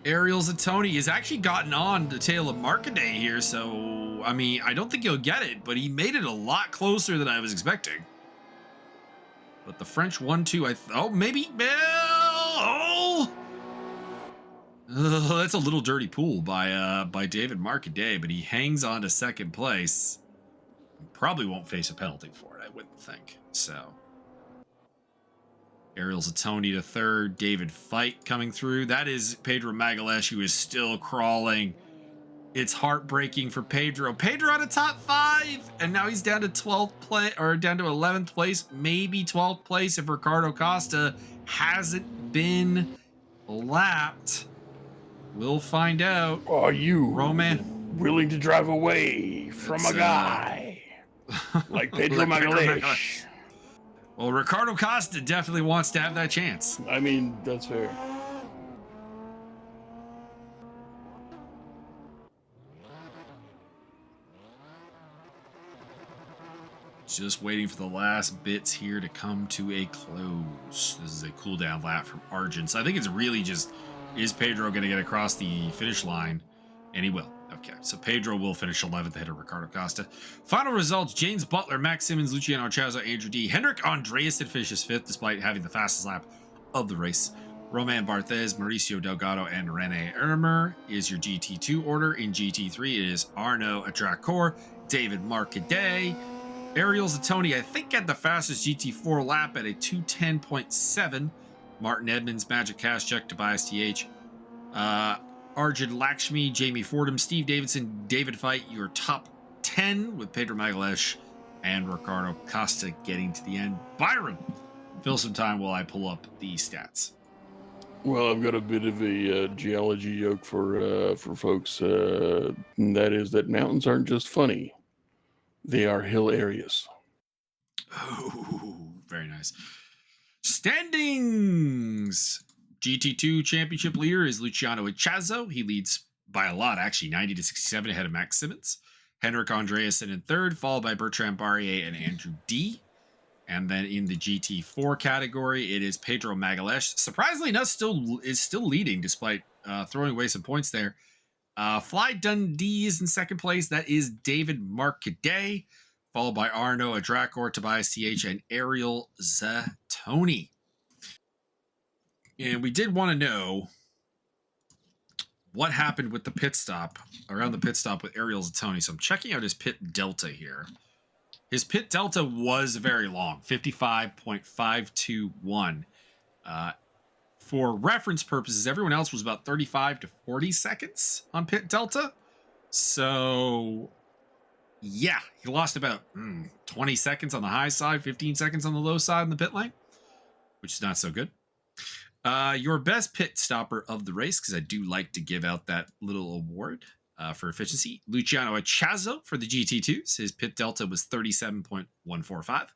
Ariel Zatoni has actually gotten on the tail of Marcaday here, so, I mean, I don't think he'll get it, but he made it a lot closer than I was expecting. But the French 1-2, maybe, that's a little dirty pool by David Marcaday, but he hangs on to 2nd place. Probably won't face a penalty for it, I wouldn't think. So, Ariel Zatoni to 3rd, David Fight coming through. That is Pedro Magalhaes, who is still crawling. It's heartbreaking for Pedro. Pedro out of top 5, and now he's down to 12th place, or down to 11th place, maybe 12th place if Ricardo Costa hasn't been lapped. We'll find out. Are you Roman willing to drive away from a guy like Pedro Magalhaes? Well, Ricardo Costa definitely wants to have that chance. I mean, that's fair. Just waiting for the last bits here to come to a close. This is a cool down lap from Arjun. So I think it's really just, is Pedro going to get across the finish line? And he will. Okay, so Pedro will finish 11th ahead of Ricardo Costa. Final results: James Butler, Max Simmons, Luciano Chazo, Andrew D. Hendrik Andreasen finishes 5th despite having the fastest lap of the race. Roman Barthez, Mauricio Delgado, and Rene Ermer is your GT2 order. In GT3, it is Arnaud Adracor, David Marcaday, Ariel Zatoni, I think, had the fastest GT4 lap at a 2:10.7. Martin Edmonds, Magic Castex, Tobias TH, Arjun Lakshmi, Jamie Fordham, Steve Davidson, David Fight, your top 10 with Pedro Magalhaes and Ricardo Costa getting to the end. Byron, fill some time while I pull up the stats. Well, I've got a bit of a geology joke for folks. And that is that mountains aren't just funny; they are hilarious. Oh, very nice. Standings. GT2 Championship Leader is Luciano Ichazo. He leads by a lot, actually, 90-67 ahead of Max Simmons. Hendrik Andreasen in 3rd, followed by Bertrand Barrier and Andrew D. And then in the GT4 category, it is Pedro Magalhaes. Surprisingly enough, still leading despite throwing away some points there. Fly Dundee is in 2nd place. That is David Marcaday, followed by Arnaud Adracor, Tobias TH, and Ariel Zatoni. And we did want to know what happened with the pit stop, around the pit stop with Ariel Zatoni. So I'm checking out his pit delta here. His pit delta was very long, 55.521. For reference purposes, everyone else was about 35 to 40 seconds on pit delta. So, yeah, he lost about 20 seconds on the high side, 15 seconds on the low side in the pit lane, which is not so good. Your best pit stopper of the race, because I do like to give out that little award for efficiency. Luciano Ichazo for the GT2s. His pit delta was 37.145.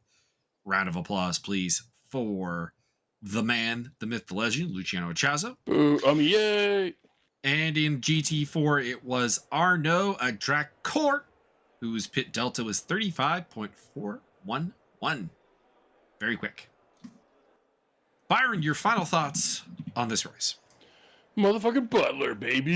Round of applause, please, for the man, the myth, the legend, Luciano Ichazo. Yay! And in GT4, it was Arnaud Adracor, whose pit delta was 35.411. Very quick. Byron, your final thoughts on this race? Motherfucking Butler, baby!